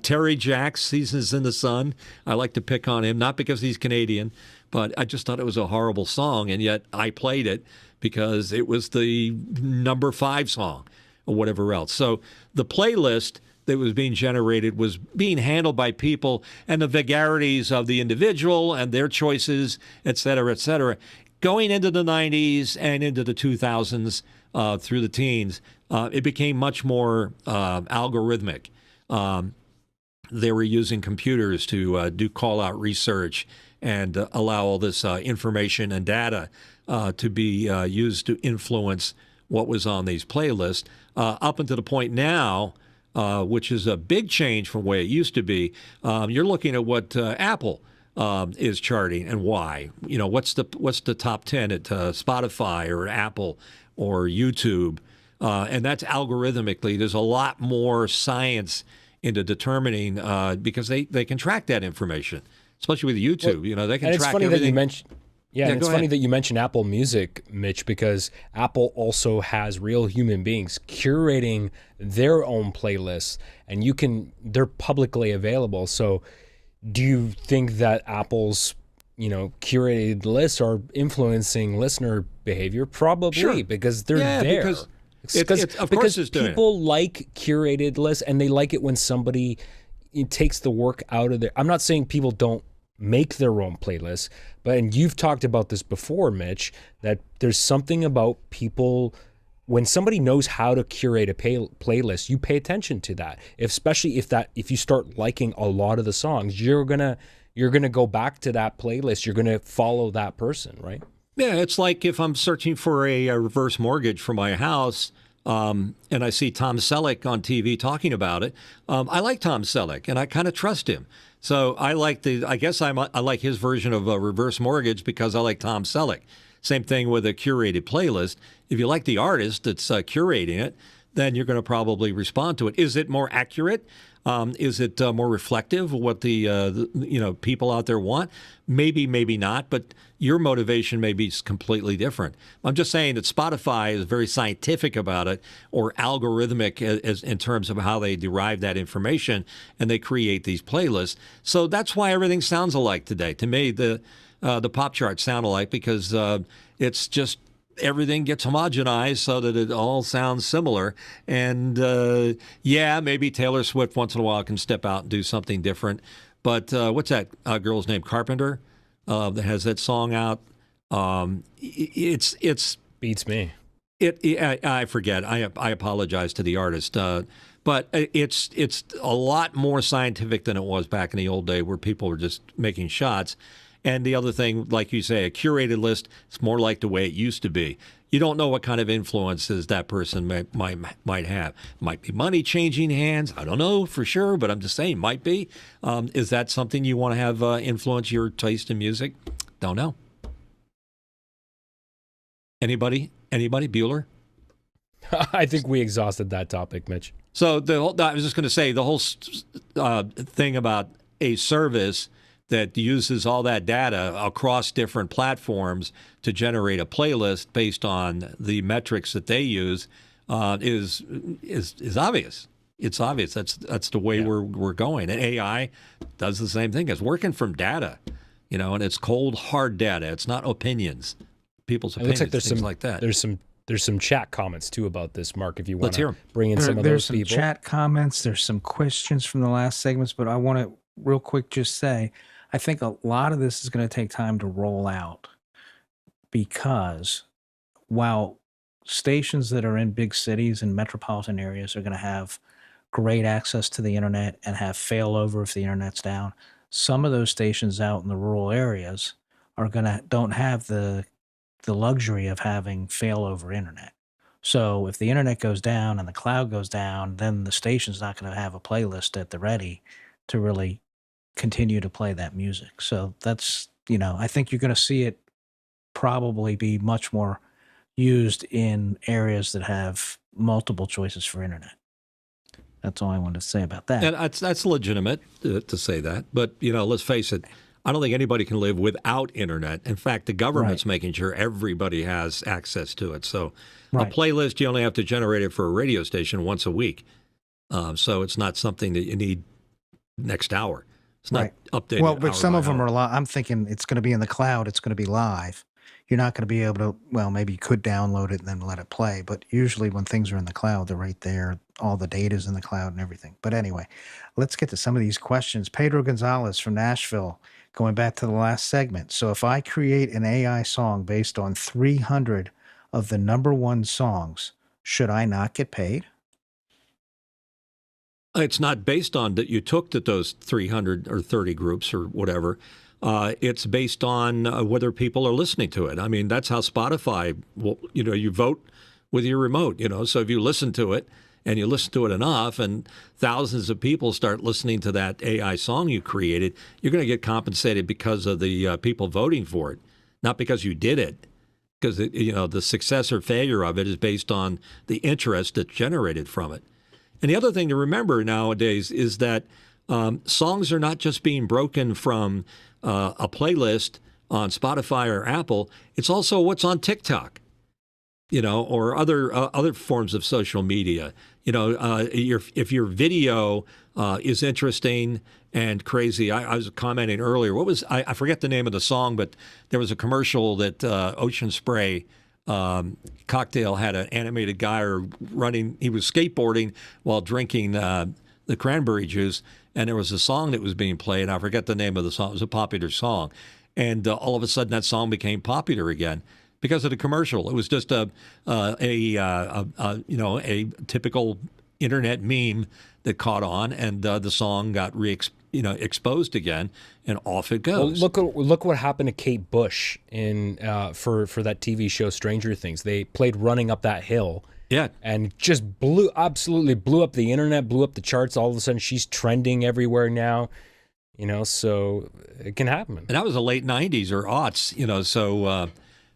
Terry Jacks, Seasons in the Sun. I like to pick on him, not because he's Canadian, but I just thought it was a horrible song, and yet I played it because it was the number 5 song or whatever else. So the playlist that was being generated was being handled by people, and the vagaries of the individual and their choices, et cetera, going into the 90s and into the 2000s through the teens, it became much more algorithmic. They were using computers to do call-out research and allow all this information and data to be used to influence what was on these playlists, up until the point now, which is a big change from the way it used to be. You're looking at what Apple is charting and why. What's the top 10 at Spotify or Apple or YouTube, and that's algorithmically. There's a lot more science into determining because they can track that information, especially with YouTube. They can track funny everything. That you mentioned. Yeah, and it's funny that you mentioned Apple Music, Mitch, because Apple also has real human beings curating their own playlists, and they're publicly available. So do you think that Apple's, curated lists are influencing listener behavior? Probably, sure. Because they're there. Because people like curated lists, and they like it when somebody takes the work out of their. I'm not saying people don't make their own playlists, and you've talked about this before, Mitch, that there's something about people when somebody knows how to curate a playlist, you pay attention to that. Especially if you start liking a lot of the songs, you're gonna go back to that playlist. You're gonna follow that person, right? Yeah, it's like if I'm searching for a reverse mortgage for my house, and I see Tom Selleck on TV talking about it. I like Tom Selleck, and I kind of trust him. So I guess I like his version of a reverse mortgage because I like Tom Selleck. Same thing with a curated playlist. If you like the artist that's curating it, then you're going to probably respond to it. Is it more accurate? Is it more reflective of what the people out there want? Maybe, maybe not. But your motivation may be completely different. I'm just saying that Spotify is very scientific about it, or algorithmic as in terms of how they derive that information, and they create these playlists. So that's why everything sounds alike today. To me, the pop charts sound alike because it's just everything gets homogenized so that it all sounds similar. And maybe Taylor Swift once in a while can step out and do something different. But what's that girl's name? Carpenter, that has that song out. It's Beats me. I forget. I apologize to the artist. But it's a lot more scientific than it was back in the old day where people were just making shots. And the other thing, like you say, a curated list, it's more like the way it used to be. You don't know what kind of influences that person might have. Might be money changing hands. I don't know for sure, but I'm just saying, might be. Is that something you want to have influence your taste in music? Don't know. Anybody? Bueller? I think we exhausted that topic, Mitch. So I was just going to say the whole thing about a service that uses all that data across different platforms to generate a playlist based on the metrics that they use is obvious. It's obvious. That's the way we're going. And AI does the same thing. It's working from data, and it's cold, hard data. It's not opinions, people's opinions, it looks like there's things like that. There's some chat comments too about this, Mark. If you want Let's hear to 'em. bring in some of those people. There's some chat comments. There's some questions from the last segments, but I want to real quick just say, I think a lot of this is going to take time to roll out because while stations that are in big cities and metropolitan areas are going to have great access to the internet and have failover if the internet's down, some of those stations out in the rural areas don't have the luxury of having failover internet. So if the internet goes down and the cloud goes down, then the station's not going to have a playlist at the ready to really continue to play that music. So that's, I think you're going to see it probably be much more used in areas that have multiple choices for internet. That's all I wanted to say about that. And that's legitimate to say that. But, let's face it, I don't think anybody can live without internet. In fact, the government's making sure everybody has access to it. So a playlist, you only have to generate it for a radio station once a week. So it's not something that you need next hour. It's not updated. Well, but some of them are live. I'm thinking it's going to be in the cloud. It's going to be live. You're not going to be able to, well, maybe you could download it and then let it play. But usually when things are in the cloud, they're right there. All the data's in the cloud and everything. But anyway, let's get to some of these questions. Pedro Gonzalez from Nashville, going back to the last segment. So if I create an AI song based on 300 of the #1 songs, should I not get paid? It's not based on that you took those 300 or 30 groups or whatever. It's based on whether people are listening to it. I mean, that's how Spotify, you vote with your remote, So if you listen to it and you listen to it enough and thousands of people start listening to that AI song you created, you're going to get compensated because of the people voting for it, not because you did it. Because, the success or failure of it is based on the interest that's generated from it. And the other thing to remember nowadays is that songs are not just being broken from a playlist on Spotify or Apple. It's also what's on TikTok, or other forms of social media. If your video is interesting and crazy. I was commenting earlier. I forget the name of the song, but there was a commercial that Ocean Spray cocktail had an animated guy running. He was skateboarding while drinking the cranberry juice, and there was a song that was being played. I forget the name of the song. It was a popular song, and all of a sudden that song became popular again. because of the commercial. It was just a typical internet meme that caught on, and the song got exposed again, and off it goes. Well, look what happened to Kate Bush in for that TV show Stranger Things. They played "Running Up That Hill." Yeah, and just absolutely blew up the internet, blew up the charts. All of a sudden, she's trending everywhere now. So it can happen. And that was the late '90s or aughts. So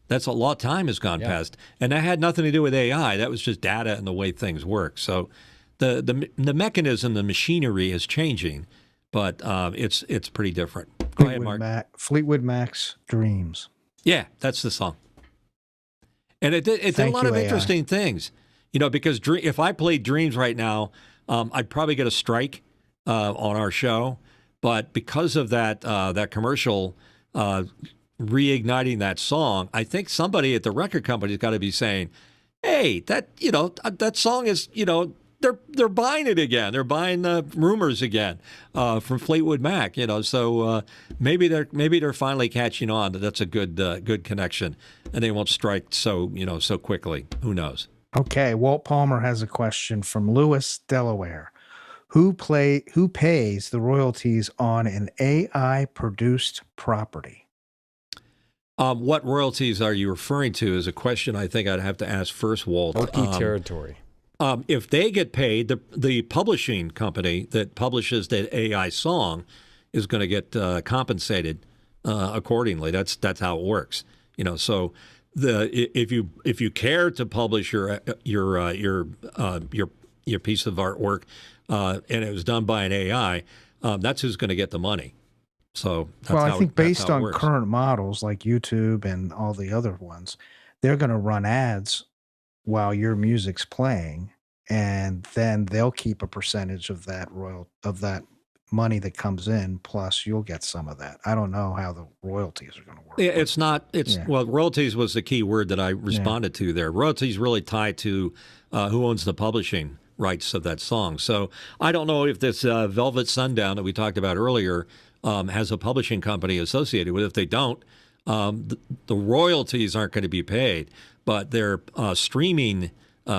that's a lot of time has gone past, and that had nothing to do with AI. That was just data and the way things work. So the mechanism, the machinery is changing, but it's pretty different. Go ahead, Mark. Fleetwood Mac's "Dreams." Yeah, that's the song. And it did a lot of interesting things, because if I played Dreams right now, I'd probably get a strike on our show. But because of that commercial reigniting that song, I think somebody at the record company's got to be saying, "Hey, that song is they're buying it again. They're buying Rumors again from Fleetwood Mac. So maybe they're finally catching on that that's a good connection, and they won't strike so quickly. Who knows?" Okay, Walt Palmer has a question from Lewis, Delaware. Who pays the royalties on an AI produced property? What royalties are you referring to is a question I think I'd have to ask first, Walt. Murky territory. If they get paid, the publishing company that publishes that AI song is going to get compensated accordingly. That's how it works. So if you care to publish your piece of artwork and it was done by an AI, that's who's going to get the money. So I think based on current models like YouTube and all the other ones, they're going to run ads while your music's playing, and then they'll keep a percentage of that money that comes in, plus you'll get some of that. I don't know how the royalties are going to work. Well, royalties was the key word that I responded to there. Royalties really tied to who owns the publishing rights of that song. So I don't know if this Velvet Sundown that we talked about earlier has a publishing company associated with it. If they don't, the royalties aren't going to be paid, but their streaming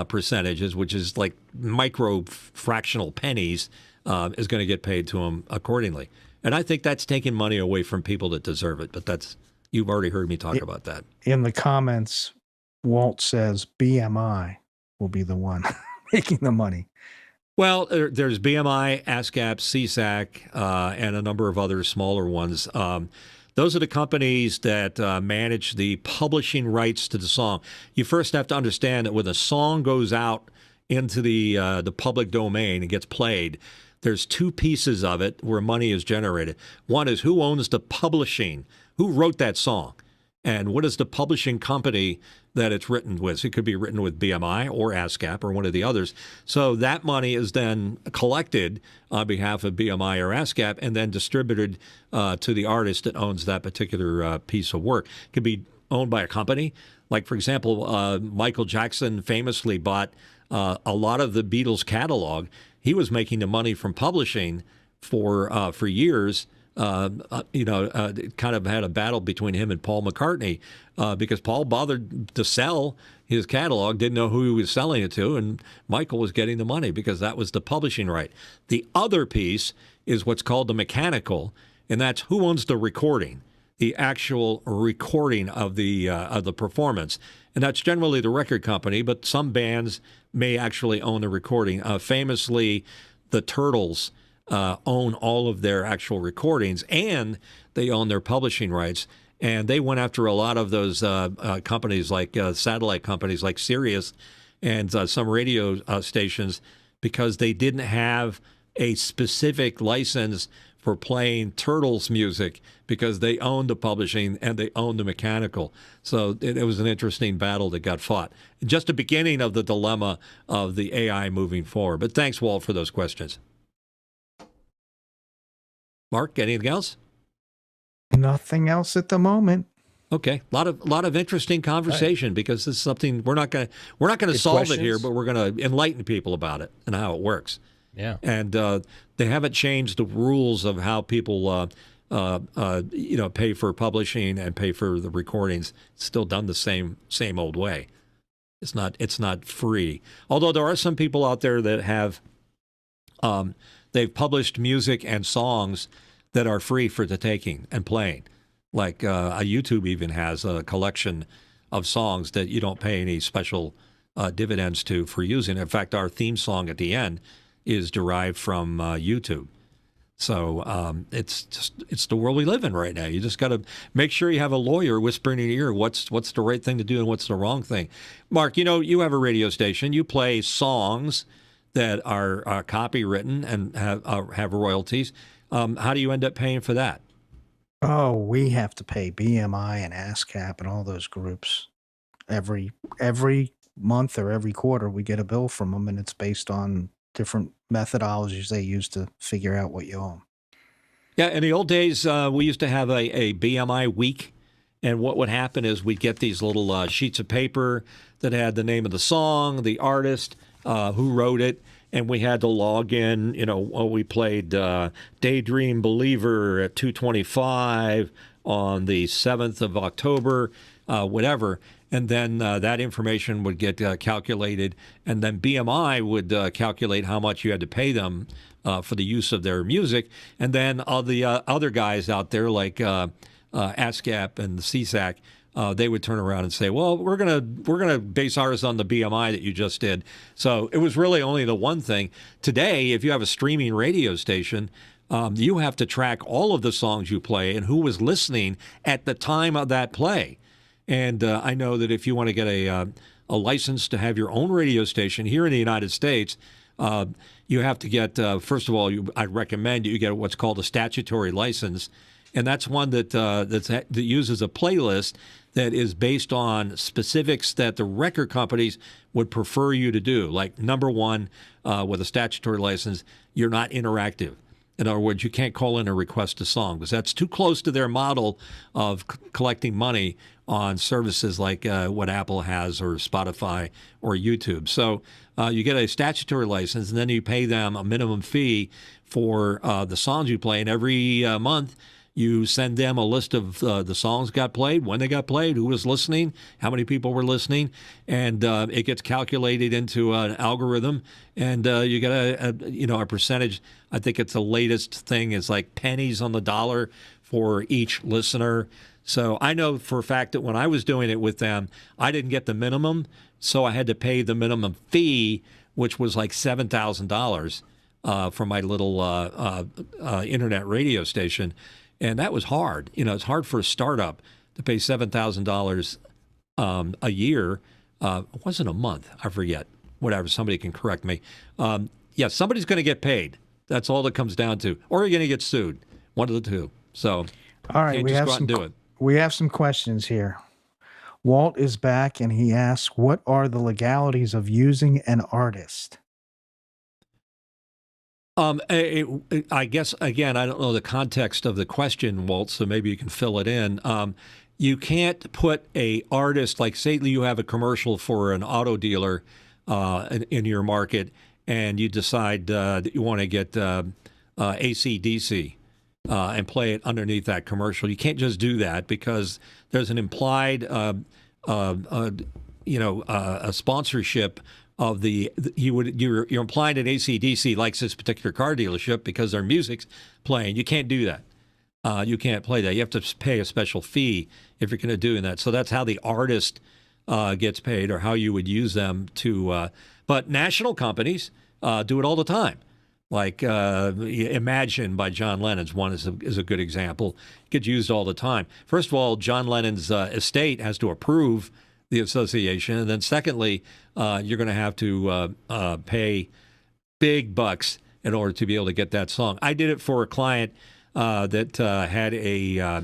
percentages, which is like micro fractional pennies, is going to get paid to them accordingly. And I think that's taking money away from people that deserve it. But you've already heard me talk about that. In the comments, Walt says BMI will be the one making the money. Well, there's BMI, ASCAP, CSAC, and a number of other smaller ones. Those are the companies that manage the publishing rights to the song. You first have to understand that when a song goes out into the public domain and gets played, there's two pieces of it where money is generated. One is who owns the publishing, who wrote that song, and what is the publishing company that it's written with. So it could be written with BMI or ASCAP or one of the others. So that money is then collected on behalf of BMI or ASCAP and then distributed to the artist that owns that particular piece of work. It could be owned by a company. Like, for example, Michael Jackson famously bought a lot of the Beatles catalog. He was making the money from publishing for years. It kind of had a battle between him and Paul McCartney because Paul bothered to sell his catalog, didn't know who he was selling it to, and Michael was getting the money because that was the publishing right. The other piece is what's called the mechanical, and that's who owns the recording, the actual recording of the performance. And that's generally the record company, but some bands may actually own the recording. Famously, the Turtles own all of their actual recordings, and they own their publishing rights. And they went after a lot of those companies, like satellite companies like Sirius and some radio stations, because they didn't have a specific license for playing Turtles music because they owned the publishing and they owned the mechanical. So it was an interesting battle that got fought. Just the beginning of the dilemma of the AI moving forward. But thanks, Walt, for those questions. Mark, anything else? Nothing else at the moment. Okay, a lot of interesting conversation, because this is something we're not going to solve it here, but we're going to enlighten people about it and how it works. Yeah, and they haven't changed the rules of how people pay for publishing and pay for the recordings. It's still done the same old way. It's not free. Although there are some people out there that have they've published music and songs that are free for the taking and playing. Like YouTube even has a collection of songs that you don't pay any special dividends to for using. In fact, our theme song at the end is derived from YouTube. So it's the world we live in right now. You just got to make sure you have a lawyer whispering in your ear what's the right thing to do and what's the wrong thing. Mark, you have a radio station. You play songs that are copywritten and have royalties. How do you end up paying for that? Oh, we have to pay BMI and ASCAP and all those groups every month or every quarter. We get a bill from them, and it's based on different methodologies they use to figure out what you owe them. Yeah, in the old days, we used to have a BMI week, and what would happen is we'd get these little sheets of paper that had the name of the song, the artist, who wrote it, and we had to log in. We played Daydream Believer at 2:25 on the 7th of October, whatever. And then that information would get calculated, and then BMI would calculate how much you had to pay them for the use of their music. And then all the other guys out there, like ASCAP and the CSAC, they would turn around and say, "Well, we're gonna base ours on the BMI that you just did." So it was really only the one thing. Today, if you have a streaming radio station, you have to track all of the songs you play and who was listening at the time of that play. And I know that if you want to get a license to have your own radio station here in the United States, you have to get, first of all, I recommend you get what's called a statutory license. And that's one that uses a playlist that is based on specifics that the record companies would prefer you to do. Like, number one, with a statutory license, you're not interactive. In other words, you can't call in a request a song because that's too close to their model of collecting money on services like what Apple has or Spotify or YouTube. So you get a statutory license, and then you pay them a minimum fee for the songs you play. And every month, you send them a list of the songs got played, when they got played, who was listening, how many people were listening, and it gets calculated into an algorithm, and you get a percentage. I think it's the latest thing is like pennies on the dollar for each listener. So I know for a fact that when I was doing it with them, I didn't get the minimum, so I had to pay the minimum fee, which was like $7,000 for my little internet radio station. And that was hard. It's hard for a startup to pay $7,000 a year. It wasn't a month. I forget. Whatever. Somebody can correct me. Yeah, somebody's going to get paid. That's all it comes down to. Or you're going to get sued. One of the two. So, all right, we have some questions here. Walt is back, and he asks, what are the legalities of using an artist? I guess, again, I don't know the context of the question, Walt, so maybe you can fill it in. You can't put a artist, like say you have a commercial for an auto dealer in your market, and you decide that you want to get AC/DC and play it underneath that commercial. You can't just do that because there's an implied, a sponsorship of you're implying that AC/DC likes this particular car dealership because their music's playing. You can't do that. You can't play that. You have to pay a special fee if you're going to do that. So that's how the artist gets paid, or how you would use them to. But national companies do it all the time. Like Imagine by John Lennon's one is a good example. It gets used all the time. First of all, John Lennon's estate has to approve the association, and then secondly, you're going to have to pay big bucks in order to be able to get that song. I did it for a client that had it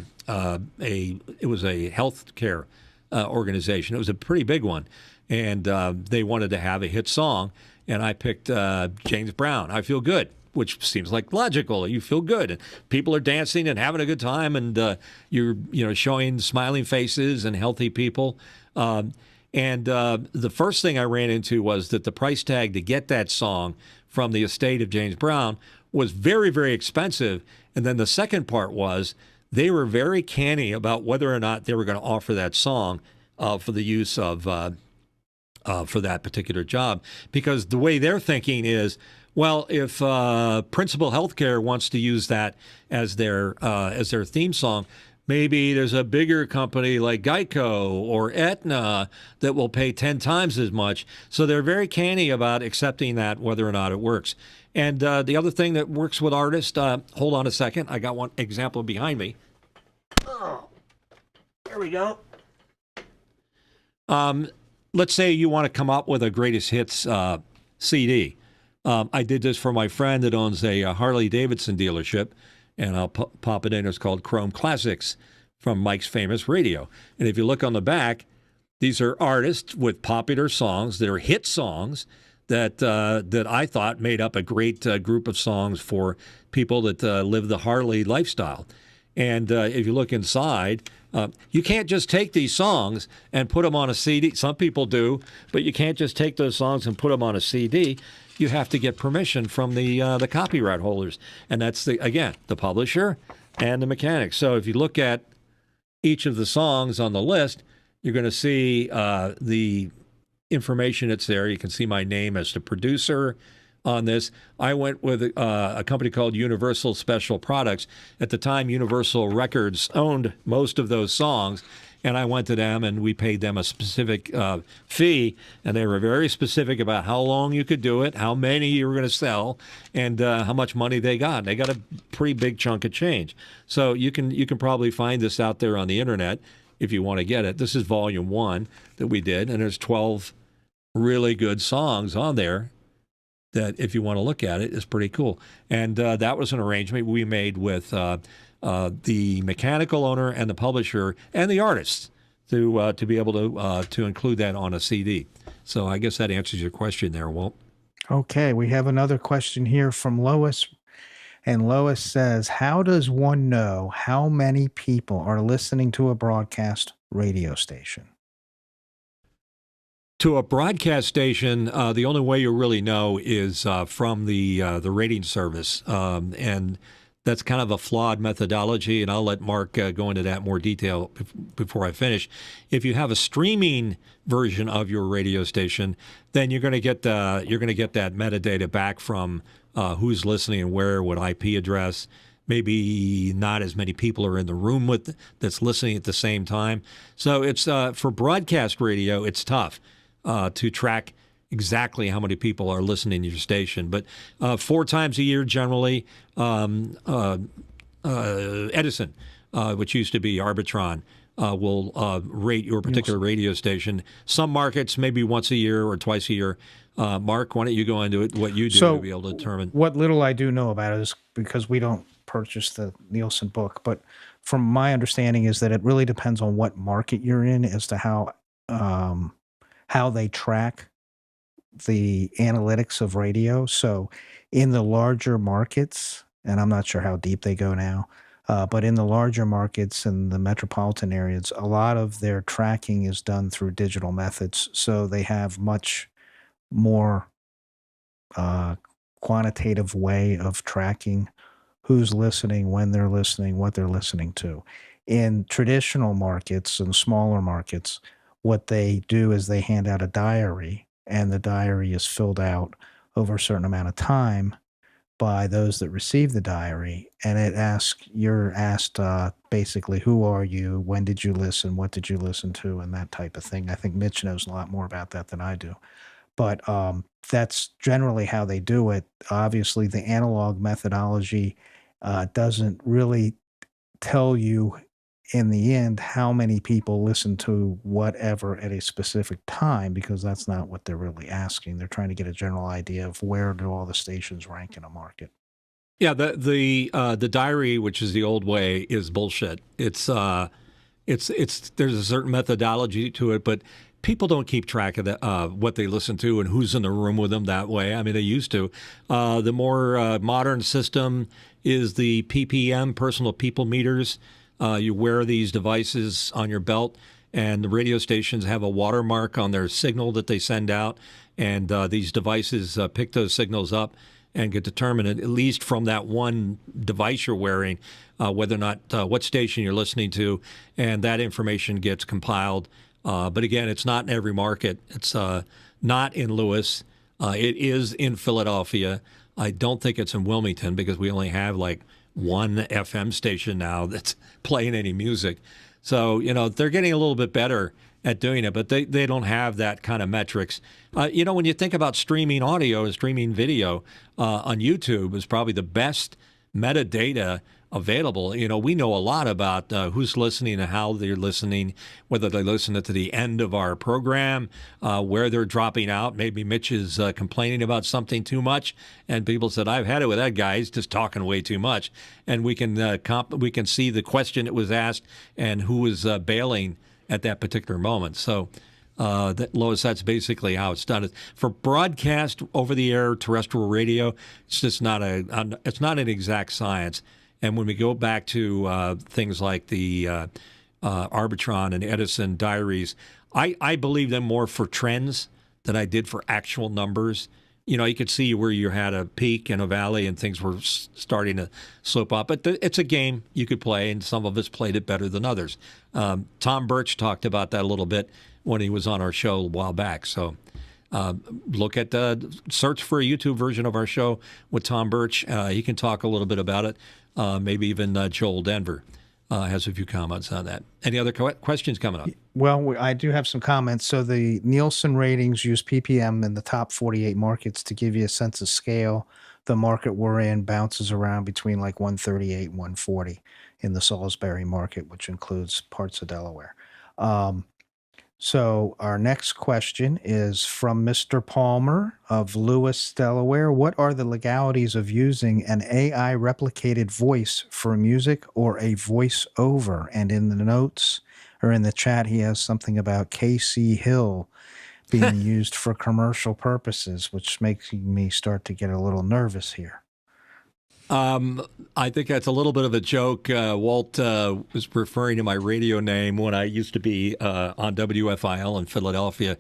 was a healthcare organization. It was a pretty big one, and they wanted to have a hit song, and I picked James Brown, I Feel Good, which seems like logical. You feel good, and people are dancing and having a good time, and you're showing smiling faces and healthy people. And the first thing I ran into was that the price tag to get that song from the estate of James Brown was very, very expensive. And then the second part was they were very canny about whether or not they were going to offer that song for the use of for that particular job, because the way they're thinking is, well, if Principal Healthcare wants to use that as their theme song, maybe there's a bigger company like Geico or Aetna that will pay 10 times as much. So they're very canny about accepting that, whether or not it works. And the other thing that works with artists, hold on a second, I got one example behind me. Oh, there we go. Let's say you want to come up with a greatest hits CD. I did this for my friend that owns a Harley Davidson dealership, and I'll pop it in. It's called Chrome Classics from Mike's Famous Radio. And if you look on the back, these are artists with popular songs. They're hit songs that I thought made up a great group of songs for people that live the Harley lifestyle. And if you look inside, you can't just take these songs and put them on a CD. Some people do, but you can't just take those songs and put them on a CD. You have to get permission from the copyright holders, and that's again the publisher and the mechanic. So if you look at each of the songs on the list, you're going to see the information that's there. You can see my name as the producer on this. I went with a company called Universal Special Products. At the time, Universal Records owned most of those songs, and I went to them and we paid them a specific fee, and they were very specific about how long you could do it, how many you were going to sell, and how much money they got. They got a pretty big chunk of change. So you can probably find this out there on the internet if you want to get it. This is volume 1 that we did, and there's 12 really good songs on there that, if you want to look at it, is pretty cool. And that was an arrangement we made with the mechanical owner and the publisher and the artists to be able to include that on a CD. So I guess that answers your question there, Walt. Okay, we have another question here from Lois. And Lois says, how does one know how many people are listening to a broadcast radio station? To a broadcast station, the only way you really know is from the rating service, and that's kind of a flawed methodology. And I'll let Mark go into that more detail before I finish. If you have a streaming version of your radio station, then you're going to get that metadata back from who's listening and where, what IP address. Maybe not as many people are in the room that's listening at the same time. So it's for broadcast radio, it's tough to track exactly how many people are listening to your station. But 4 times a year, generally, Edison, which used to be Arbitron, will rate your particular radio station. Some markets, maybe once a year or twice a year. Mark, why don't you go into it, what you do to be able to determine? What little I do know about it is because we don't purchase the Nielsen book, but from my understanding is that it really depends on what market you're in as to how they track the analytics of radio. So in the larger markets, and I'm not sure how deep they go now, but in the larger markets and the metropolitan areas, a lot of their tracking is done through digital methods. So they have much more quantitative way of tracking who's listening, when they're listening, what they're listening to. In traditional markets and smaller markets, what they do is they hand out a diary, and the diary is filled out over a certain amount of time by those that receive the diary. And you're asked basically, who are you? When did you listen? What did you listen to? And that type of thing. I think Mitch knows a lot more about that than I do. But that's generally how they do it. Obviously, the analog methodology doesn't really tell you in the end how many people listen to whatever at a specific time, because that's not what they're really asking. They're trying to get a general idea of where do all the stations rank in a market. Yeah, the diary, which is the old way, is bullshit. It's there's a certain methodology to it, but people don't keep track of what they listen to and who's in the room with them that way. I mean, they used to. The more modern system is the PPM, personal people meters. You wear these devices on your belt, and the radio stations have a watermark on their signal that they send out, and these devices pick those signals up and get determined, at least from that one device you're wearing, whether or not what station you're listening to, and that information gets compiled. But again, it's not in every market. It's not in Lewis. It is in Philadelphia. I don't think it's in Wilmington because we only have like one FM station now that's playing any music. So, they're getting a little bit better at doing it, but they don't have that kind of metrics. When you think about streaming audio and streaming video on YouTube is probably the best metadata available. We know a lot about who's listening and how they're listening, whether they listen to the end of our program, where they're dropping out. Maybe Mitch is complaining about something too much, and people said, "I've had it with that guy. He's just talking way too much." And we can see the question that was asked and who was bailing at that particular moment. So, Lois, that's basically how it's done. For broadcast over-the-air terrestrial radio, it's just not an exact science. And when we go back to things like the Arbitron and Edison diaries, I believe them more for trends than I did for actual numbers. You could see where you had a peak and a valley and things were starting to slope up. But it's a game you could play, and some of us played it better than others. Tom Birch talked about that a little bit when he was on our show a while back. So search for a YouTube version of our show with Tom Birch. He can talk a little bit about it. Maybe even Joel Denver has a few comments on that. Any other questions coming up? Well, I do have some comments. So the Nielsen ratings use PPM in the top 48 markets to give you a sense of scale. The market we're in bounces around between like 138 and 140 in the Salisbury market, which includes parts of Delaware. So our next question is from Mr. Palmer of Lewis, Delaware. What are the legalities of using an AI replicated voice for music or a voice-over? And in the notes or in the chat, he has something about KC Hill being used for commercial purposes, which makes me start to get a little nervous here. I think that's a little bit of a joke. Walt was referring to my radio name when I used to be on WFIL in Philadelphia.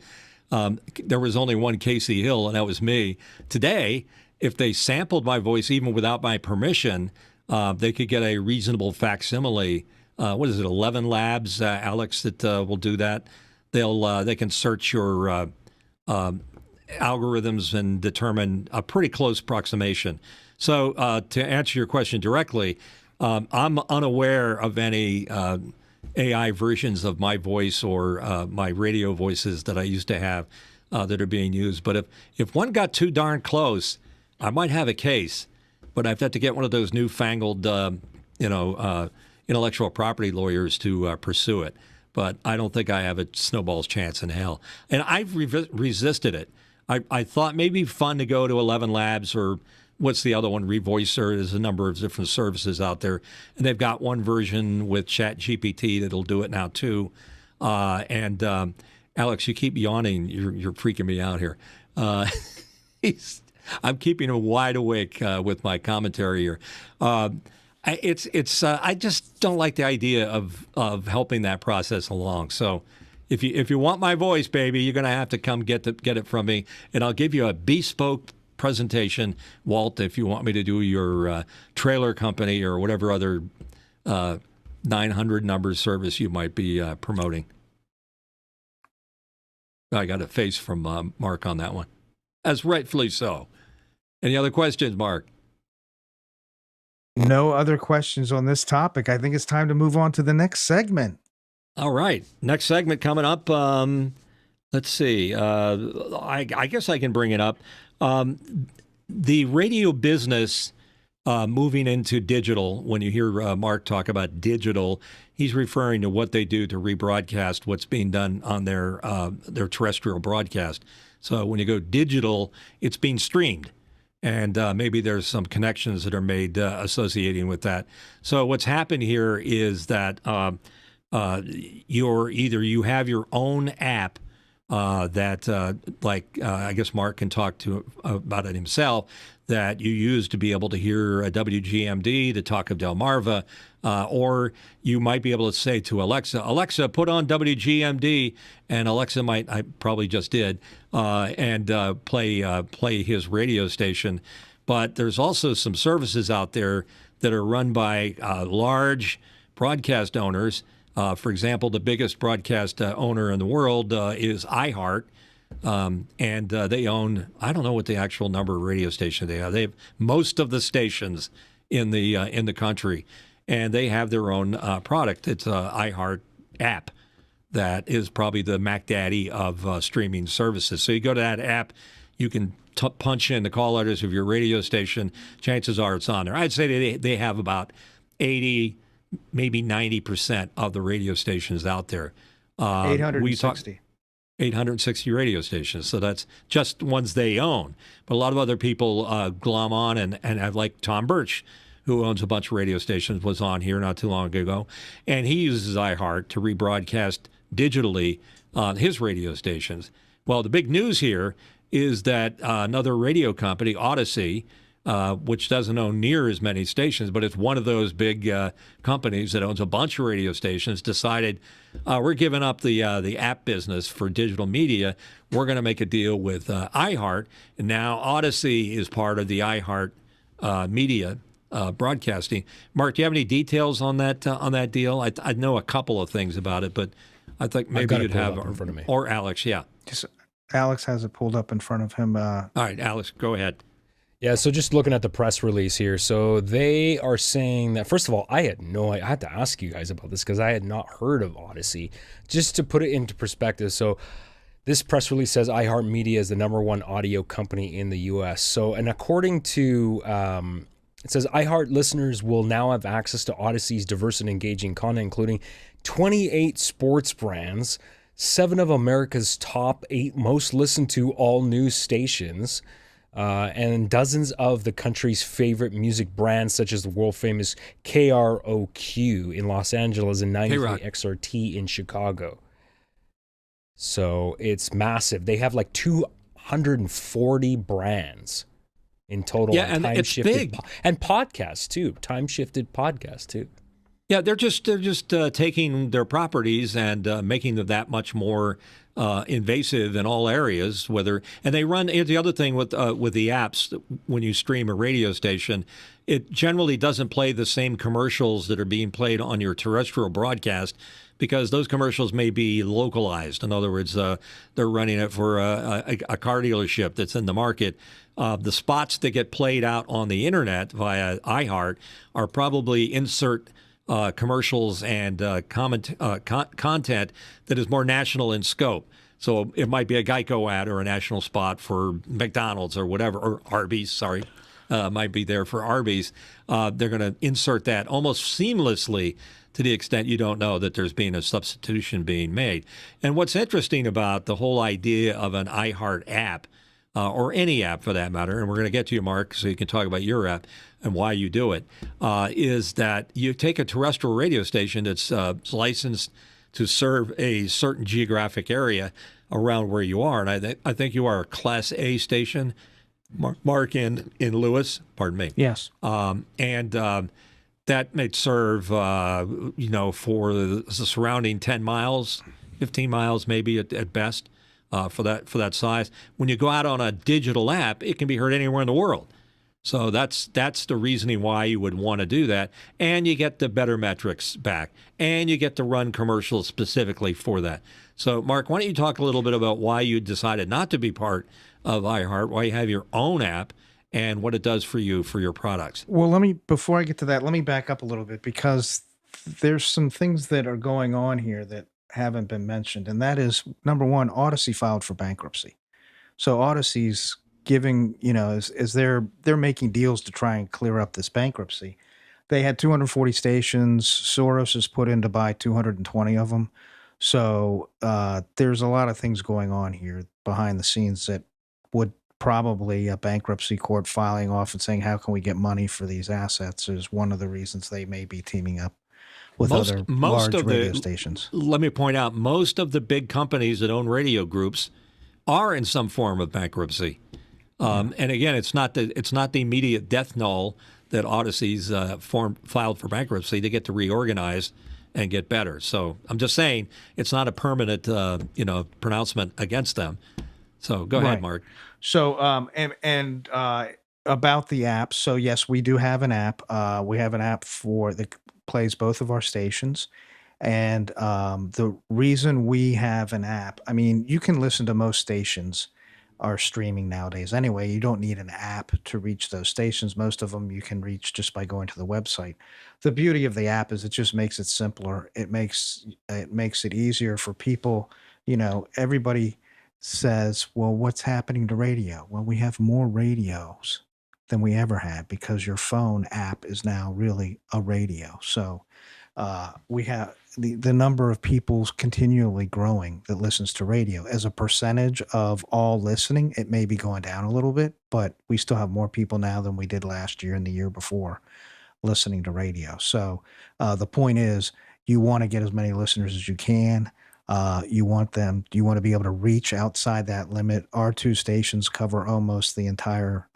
There was only one Casey Hill, and that was me. Today, if they sampled my voice even without my permission, they could get a reasonable facsimile. What is it, 11 Labs, Alex, that will do that? They can search your algorithms and determine a pretty close approximation. So to answer your question directly, I'm unaware of any AI versions of my voice or my radio voices that I used to have that are being used. But if one got too darn close, I might have a case. But I've had to get one of those newfangled, intellectual property lawyers to pursue it. But I don't think I have a snowball's chance in hell. And I've resisted it. I thought maybe fun to go to 11 Labs or what's the other one? Revoicer. There's a number of different services out there. And they've got one version with ChatGPT that'll do it now, too. Alex, you keep yawning. You're freaking me out here. I'm keeping him wide awake with my commentary here. I just don't like the idea of helping that process along. So if you want my voice, baby, you're going to have to come get it from me. And I'll give you a bespoke presentation, Walt, if you want me to do your trailer company or whatever other 900 number service you might be promoting. I got a face from Mark on that one, as rightfully so. Any other questions, Mark? No other questions on this topic. I think it's time to move on to the next segment. All right. Next segment coming up. Let's see. I guess I can bring it up. The radio business moving into digital, when you hear Mark talk about digital, he's referring to what they do to rebroadcast what's being done on their terrestrial broadcast. So when you go digital, it's being streamed. And maybe there's some connections that are made associating with that. So what's happened here is that you have your app that, I guess Mark can talk about it himself, that you use to be able to hear WGMD, the talk of Delmarva, or you might be able to say to Alexa, put on WGMD, and Alexa I probably just did, and play his radio station. But there's also some services out there that are run by large broadcast owners. For example, the biggest broadcast owner in the world is iHeart. And they own, I don't know what the actual number of radio stations they have. They have most of the stations in the country, and they have their own product. It's an iHeart app that is probably the Mac Daddy of streaming services. So you go to that app, you can punch in the call letters of your radio station. Chances are it's on there. I'd say they have about 80, maybe 90% of the radio stations out there. 860. 860 radio stations. So that's just ones they own. But a lot of other people glom on and have, like Tom Birch, who owns a bunch of radio stations, was on here not too long ago. And he uses iHeart to rebroadcast digitally on his radio stations. Well, the big news here is that another radio company, Odyssey, which doesn't own near as many stations, but it's one of those big companies that owns a bunch of radio stations, decided we're giving up the app business for digital media. We're going to make a deal with iHeart. And now Odyssey is part of the iHeart media broadcasting. Mark, do you have any details on that deal? I know a couple of things about it, but I think maybe you'd have, in front of me. Or Alex, yeah. Just Alex has it pulled up in front of him. All right, Alex, go ahead. Yeah, so just looking at the press release here, so they are saying that, first of all, I had to ask you guys about this because I had not heard of Odyssey. Just to put it into perspective, so this press release says iHeartMedia is the #1 audio company in the U.S. So, and according to, it says iHeart listeners will now have access to Odyssey's diverse and engaging content, including 28 sports brands, 7 of America's top 8 most listened to all news stations, and dozens of the country's favorite music brands, such as the world famous KROQ in Los Angeles and 93 XRT in Chicago. So it's massive. They have like 240 brands in total. Yeah, and it's big. And podcasts too. Time-shifted podcasts too. Yeah, they're just taking their properties and making them that much more invasive in all areas. And they run. The other thing with the apps, when you stream a radio station, it generally doesn't play the same commercials that are being played on your terrestrial broadcast, because those commercials may be localized. In other words, they're running it for a car dealership that's in the market. The spots that get played out on the internet via iHeart are probably insert commercials and content that is more national in scope. So it might be a Geico ad or a national spot for McDonald's or whatever, or Arby's, sorry, might be there for Arby's. They're going to insert that almost seamlessly, to the extent you don't know that there's being a substitution being made. And what's interesting about the whole idea of an iHeart app, or any app for that matter, and we're going to get to you, Mark, so you can talk about your app and why you do it, is that you take a terrestrial radio station that's licensed to serve a certain geographic area around where you are. And I think you are a Class A station, Mark, in Lewis, pardon me. Yes. That may serve, for the surrounding 10 miles, 15 miles maybe at best. For that size. When you go out on a digital app, it can be heard anywhere in the world. So that's the reasoning why you would want to do that. And you get the better metrics back. And you get to run commercials specifically for that. So, Mark, why don't you talk a little bit about why you decided not to be part of iHeart, why you have your own app, and what it does for you for your products. Well, before I get to that, let me back up a little bit, because there's some things that are going on here that haven't been mentioned, and that is, number one, Odyssey filed for bankruptcy. So Odyssey's giving, as they're making deals to try and clear up this bankruptcy. They had 240 stations. Soros has put in to buy 220 of them. So there's a lot of things going on here behind the scenes that would probably a bankruptcy court filing off and saying, how can we get money for these assets, is one of the reasons they may be teaming up with other large radio stations. Let me point out, most of the big companies that own radio groups are in some form of bankruptcy. And again, it's not the immediate death knell that Odyssey's filed for bankruptcy. They get to reorganize and get better. So I'm just saying it's not a permanent pronouncement against them. So go ahead, Mark. So about the app. So yes, we do have an app. We have an app for that plays both of our stations. And the reason we have an app, I mean, you can listen to most stations are streaming nowadays anyway. You don't need an app to reach those stations. Most of them you can reach just by going to the website. The beauty of the app is it just makes it simpler. It makes it easier for people. Everybody says, "Well, what's happening to radio?" Well, we have more radios than we ever had because your phone app is now really a radio. So we have the number of people continually growing that listens to radio as a percentage of all listening. It may be going down a little bit, but we still have more people now than we did last year and the year before listening to radio. So the point is, you want to get as many listeners as you can. You want to be able to reach outside that limit. Our two stations cover almost the entire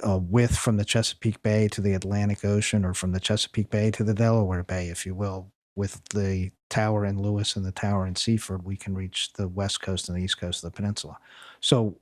width from the Chesapeake Bay to the Atlantic Ocean, or from the Chesapeake Bay to the Delaware Bay, if you will. With the tower in Lewis and the tower in Seaford, we can reach the west coast and the east coast of the peninsula. So,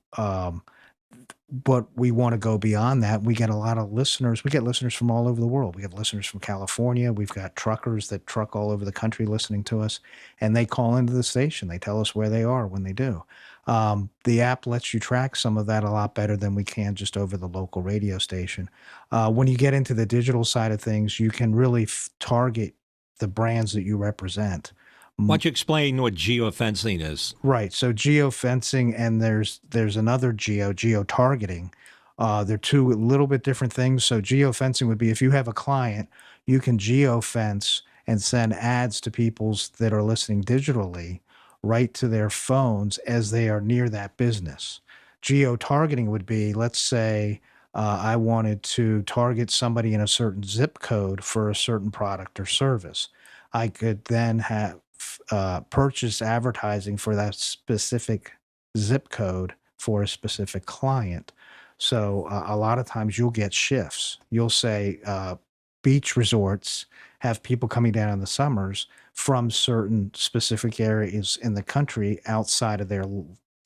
but we want to go beyond that. We get a lot of listeners. We get listeners from all over the world. We have listeners from California. We've got truckers that truck all over the country listening to us, and they call into the station. They tell us where they are when they do. The app lets you track some of that a lot better than we can just over the local radio station. When you get into the digital side of things, you can really target the brands that you represent. Why don't you explain what geofencing is? Right. So geofencing, and there's another geo-targeting. They're two little bit different things. So geofencing would be if you have a client, you can geofence and send ads to people that are listening digitally right to their phones as they are near that business. Geo-targeting would be, let's say, I wanted to target somebody in a certain zip code for a certain product or service. I could then have purchase advertising for that specific zip code for a specific client. So a lot of times you'll get shifts. You'll say beach resorts have people coming down in the summers from certain specific areas in the country outside of their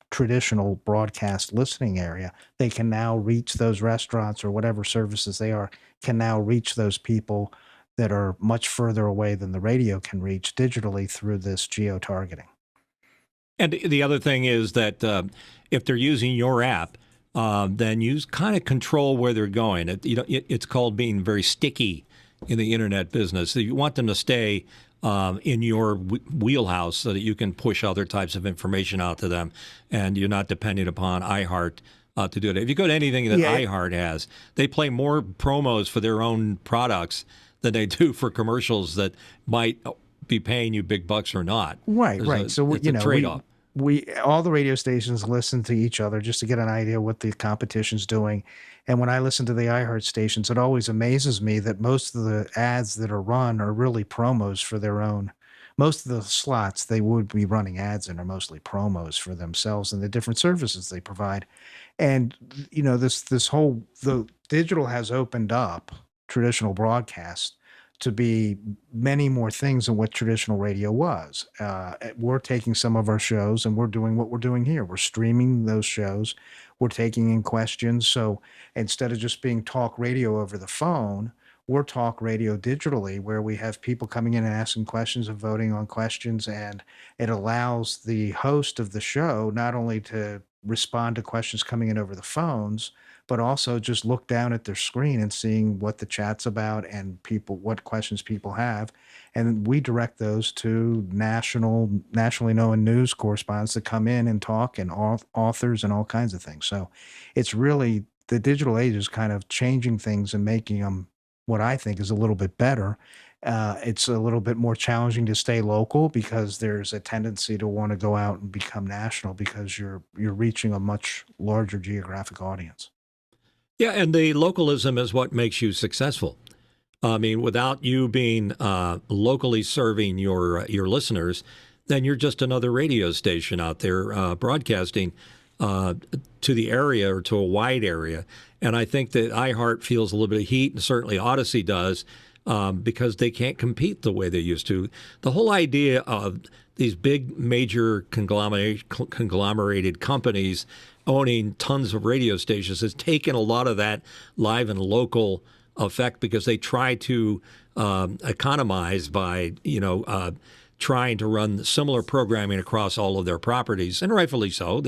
traditional broadcast listening area. They can now reach those restaurants, or whatever services they are, can now reach those people that are much further away than the radio can reach digitally through this geo-targeting. And the other thing is that if they're using your app, then you kind of control where they're going. It's called being very sticky in the internet business. So you want them to stay in your wheelhouse so that you can push other types of information out to them, and you're not depending upon iHeart to do it. If you go to anything that iHeart has, they play more promos for their own products than they do for commercials that might be paying you big bucks or not. Right. So it's a trade-off. We all the radio stations listen to each other just to get an idea what the competition's doing. And when I listen to the iHeart stations, it always amazes me that most of the ads that are run are really promos for their own. Most of the slots they would be running ads in are mostly promos for themselves and the different services they provide. And the digital has opened up traditional broadcast to be many more things than what traditional radio was. We're taking some of our shows and we're doing what we're doing here. We're streaming those shows. We're taking in questions. So instead of just being talk radio over the phone, we're talk radio digitally, where we have people coming in and asking questions and voting on questions. And it allows the host of the show not only to respond to questions coming in over the phones, but also just look down at their screen and seeing what the chat's about and what questions people have. And we direct those to nationally known news correspondents that come in and talk, and authors and all kinds of things. So it's really, the digital age is kind of changing things and making them what I think is a little bit better. It's a little bit more challenging to stay local because there's a tendency to want to go out and become national because you're reaching a much larger geographic audience. Yeah, and the localism is what makes you successful. I mean, without you being locally serving your listeners, then you're just another radio station out there broadcasting to the area or to a wide area. And I think that iHeart feels a little bit of heat, and certainly Odyssey does, because they can't compete the way they used to. The whole idea of these big major conglomerated companies owning tons of radio stations has taken a lot of that live and local effect because they try to economize by, trying to run similar programming across all of their properties, and rightfully so.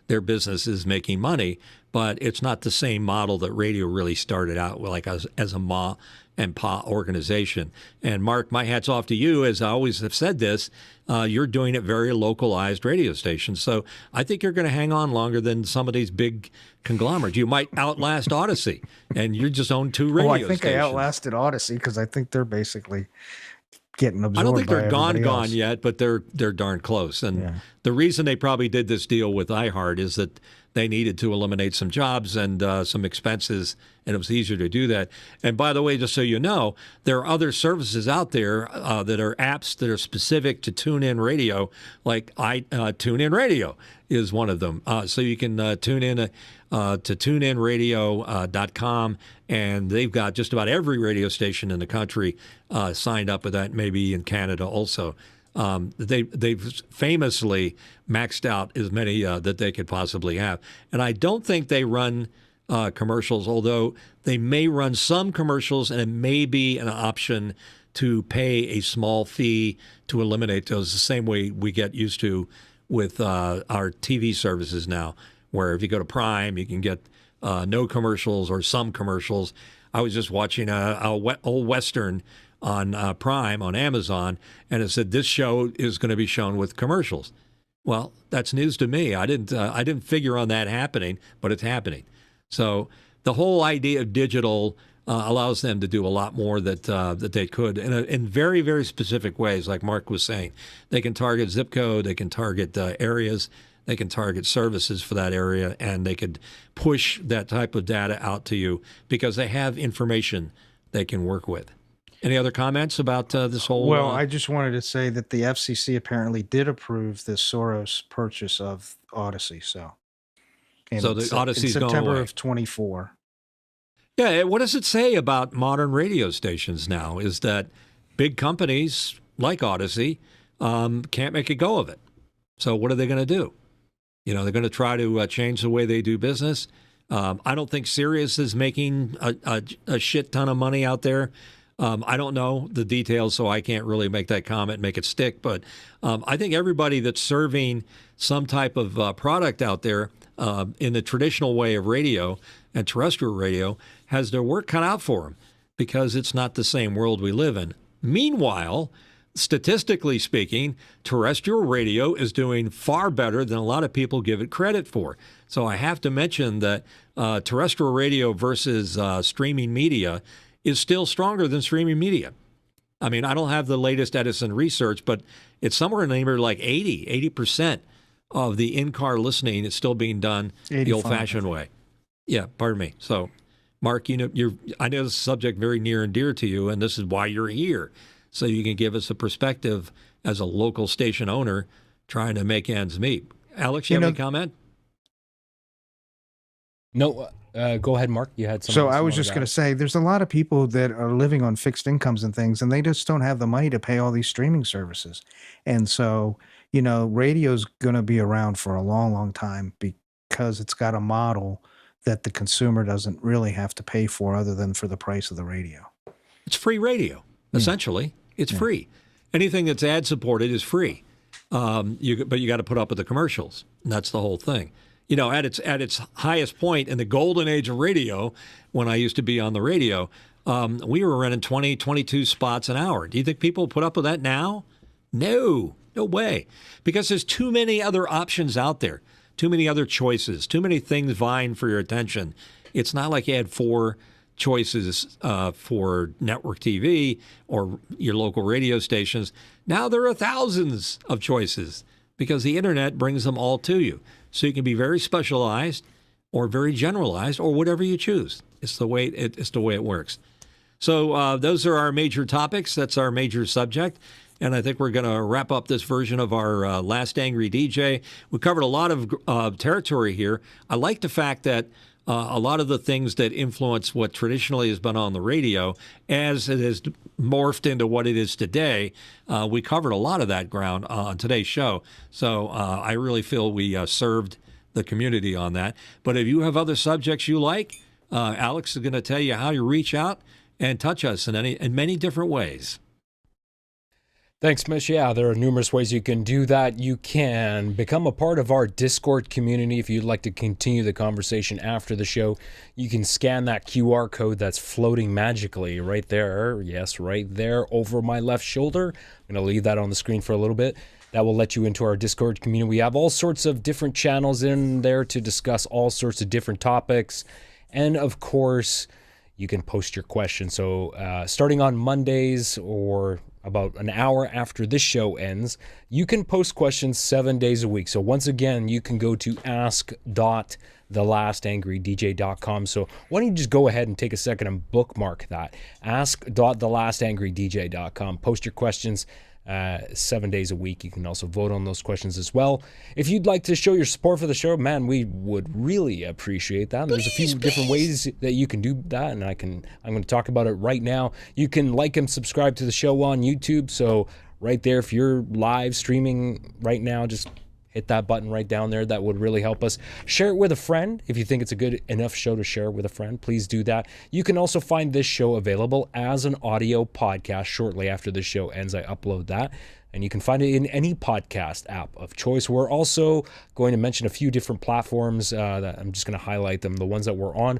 Their business is making money, but it's not the same model that radio really started out with, like as a ma and pa organization. And Mark, my hat's off to you, as I always have said this. You're doing it very localized radio stations, so I think you're going to hang on longer than some of these big conglomerates. You might outlast Odyssey, and you just own 2 radio stations. I think I outlasted Odyssey because I think they're basically getting absorbed. I don't think they're gone yet, but they're darn close. And the reason they probably did this deal with iHeart is that they needed to eliminate some jobs and some expenses, and it was easier to do that. And by the way, just so you know, there are other services out there that are apps that are specific to TuneIn Radio, like TuneIn Radio is one of them. So you can tune in to tuneInradio.com, and they've got just about every radio station in the country signed up with that, maybe in Canada also. They've famously maxed out as many that they could possibly have. And I don't think they run commercials, although they may run some commercials, and it may be an option to pay a small fee to eliminate those, the same way we get used to with our TV services now, where if you go to Prime, you can get no commercials or some commercials. I was just watching a old Western on Prime on Amazon, and it said this show is going to be shown with commercials. Well, that's news to me. I didn't figure on that happening, but it's happening. So the whole idea of digital allows them to do a lot more that they could in very, very specific ways, like Mark was saying. They can target zip code, they can target areas, they can target services for that area, and they could push that type of data out to you because they have information they can work with. Any other comments about this whole? Well, I just wanted to say that the FCC apparently did approve the Soros purchase of Odyssey. So the Odyssey's in going September away. of 24. Yeah, what does it say about modern radio stations now? Is that big companies like Odyssey can't make a go of it. So what are they going to do? They're going to try to change the way they do business. I don't think Sirius is making a shit ton of money out there. I don't know the details, so I can't really make that comment, make it stick. But I think everybody that's serving some type of product out there in the traditional way of radio and terrestrial radio has their work cut out for them because it's not the same world we live in. Meanwhile, statistically speaking, terrestrial radio is doing far better than a lot of people give it credit for. So I have to mention that terrestrial radio versus streaming media is still stronger than streaming media. I mean, I don't have the latest Edison research, but it's somewhere in the neighborhood like 80% of the in-car listening is still being done the old-fashioned way. Yeah, pardon me. So, Mark, I know this subject very near and dear to you, and this is why you're here. So you can give us a perspective as a local station owner trying to make ends meet. Alex, you have any comment? No, go ahead, Mark. You had something. So I was just going to say, there's a lot of people that are living on fixed incomes and things, and they just don't have the money to pay all these streaming services. And so, radio's going to be around for a long, long time because it's got a model that the consumer doesn't really have to pay for other than for the price of the radio. It's free radio, essentially. It's free. Anything that's ad-supported is free. But you got to put up with the commercials. And that's the whole thing. At its highest point in the golden age of radio, when I used to be on the radio, we were running 20, 22 spots an hour. Do you think people put up with that now? No way. Because there's too many other options out there, too many other choices, too many things vying for your attention. It's not like you had 4 choices for network TV or your local radio stations. Now there are thousands of choices because the internet brings them all to you. So you can be very specialized or very generalized or whatever you choose. It's the way it works. So those are our major topics. That's our major subject. And I think we're going to wrap up this version of our Last Angry DJ. We covered a lot of territory here. I like the fact that a lot of the things that influence what traditionally has been on the radio, as it has morphed into what it is today, we covered a lot of that ground on today's show. So I really feel we served the community on that. But if you have other subjects you like, Alex is going to tell you how you reach out and touch us in many different ways. Thanks, Mitch. Yeah, there are numerous ways you can do that. You can become a part of our Discord community if you'd like to continue the conversation after the show. You can scan that QR code that's floating magically right there. Yes, right there over my left shoulder. I'm going to leave that on the screen for a little bit. That will let you into our Discord community. We have all sorts of different channels in there to discuss all sorts of different topics. And of course, you can post your questions. So starting on Mondays or about an hour after this show ends, you can post questions 7 days a week. So once again, you can go to ask.thelastangrydj.com. So why don't you just go ahead and take a second and bookmark that. Ask.thelastangrydj.com. Post your questions 7 days a week. You can also vote on those questions as well. If you'd like to show your support for the show, man, we would really appreciate that. There's a few different ways that you can do that, and I'm going to talk about it right now. You can like and subscribe to the show on YouTube. So right there, if you're live streaming right now, just hit that button right down there. That would really help us. Share it with a friend. If you think it's a good enough show to share with a friend, please do that. You can also find this show available as an audio podcast shortly after the show ends. I upload that, and you can find it in any podcast app of choice. We're also going to mention a few different platforms that I'm just going to highlight them. The ones that we're on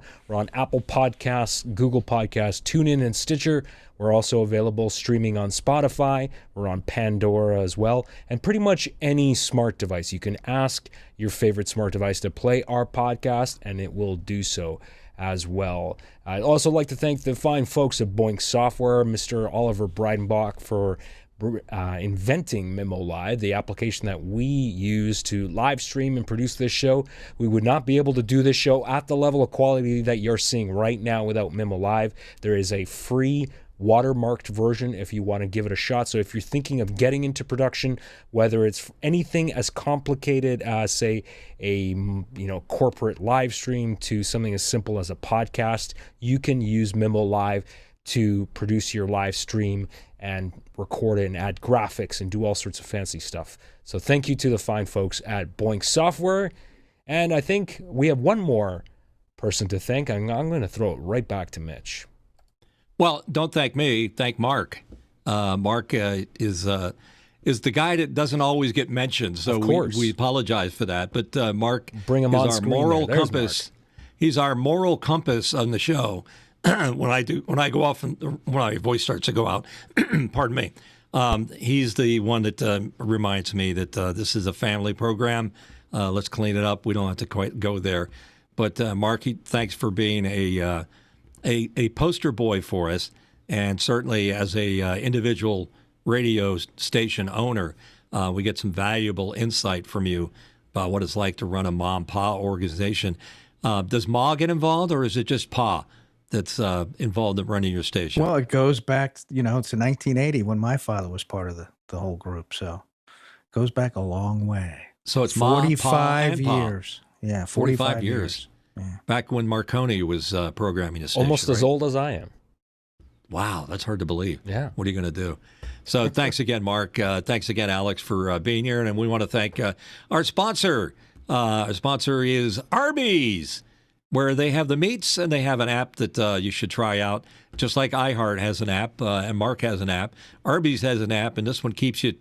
Apple Podcasts, Google Podcasts, TuneIn, and Stitcher. We're also available streaming on Spotify. We're on Pandora as well. And pretty much any smart device. You can ask your favorite smart device to play our podcast, and it will do so as well. I'd also like to thank the fine folks at Boink Software, Mr. Oliver Breidenbach, for inventing Memo Live, the application that we use to live stream and produce this show. We would not be able to do this show at the level of quality that you're seeing right now without Memo Live. There is a free watermarked version if you want to give it a shot. So if you're thinking of getting into production, whether it's anything as complicated as, say, a corporate live stream to something as simple as a podcast, you can use Memo Live to produce your live stream and record it and add graphics and do all sorts of fancy stuff. So thank you to the fine folks at Boink Software. And I think we have one more person to thank. I'm going to throw it right back to Mitch. Well, don't thank me. Thank Mark. Mark is the guy that doesn't always get mentioned, so we apologize for that. But Mark Bring him is on our screen moral there. There's compass. Mark. He's our moral compass on the show. when I go off and when my voice starts to go out, pardon me. He's the one that reminds me that this is a family program. Let's clean it up. We don't have to quite go there. But Mark, thanks for being a poster boy for us, and certainly as a individual radio station owner, we get some valuable insight from you about what it's like to run a mom-pa organization. Does Ma get involved, or is it just Pa that's involved in running your station? Well, it goes back, to 1980 when my father was part of the whole group. So it goes back a long way. So it's 45 Ma, Pa, years. Yeah, 45 years. Yeah. Back when Marconi was programming a station. Almost as old as I am. Wow, that's hard to believe. Yeah. What are you going to do? So thanks again, Mark. Thanks again, Alex, for being here. And we want to thank our sponsor. Our sponsor is Arby's, where they have the meats and they have an app that you should try out. Just like iHeart has an app and Mark has an app, Arby's has an app, and this one keeps you,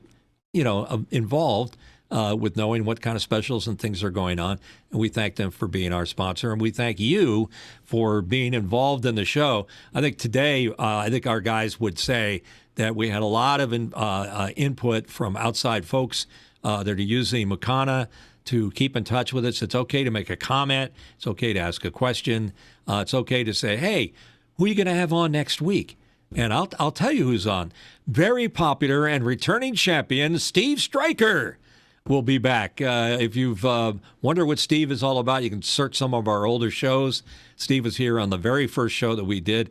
involved with knowing what kind of specials and things are going on. And we thank them for being our sponsor. And we thank you for being involved in the show. I think today, our guys would say that we had a lot of input from outside folks that are using Mukana to keep in touch with us. It's okay to make a comment. It's okay to ask a question. It's okay to say, hey, who are you going to have on next week? And I'll tell you who's on. Very popular and returning champion, Steve Stryker, will be back. If you've wondered what Steve is all about, you can search some of our older shows. Steve was here on the very first show that we did.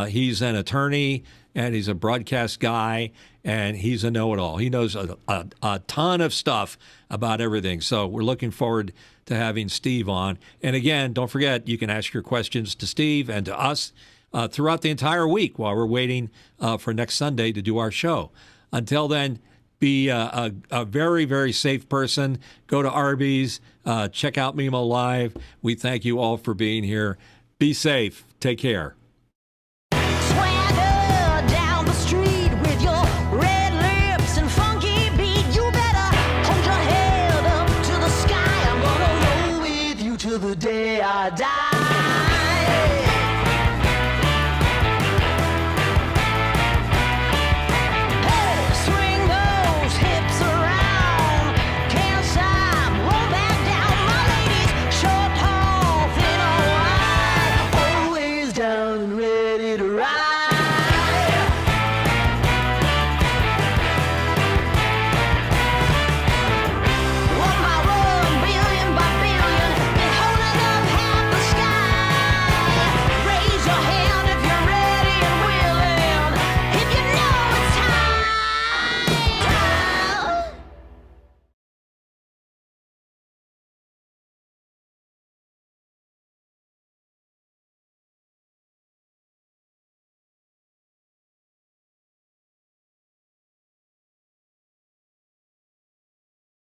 He's an attorney, and he's a broadcast guy, and he's a know-it-all. He knows a ton of stuff about everything. So we're looking forward to having Steve on. And again, don't forget, you can ask your questions to Steve and to us throughout the entire week while we're waiting for next Sunday to do our show. Until then, Be a very, very safe person. Go to Arby's. Check out Mimo Live. We thank you all for being here. Be safe. Take care.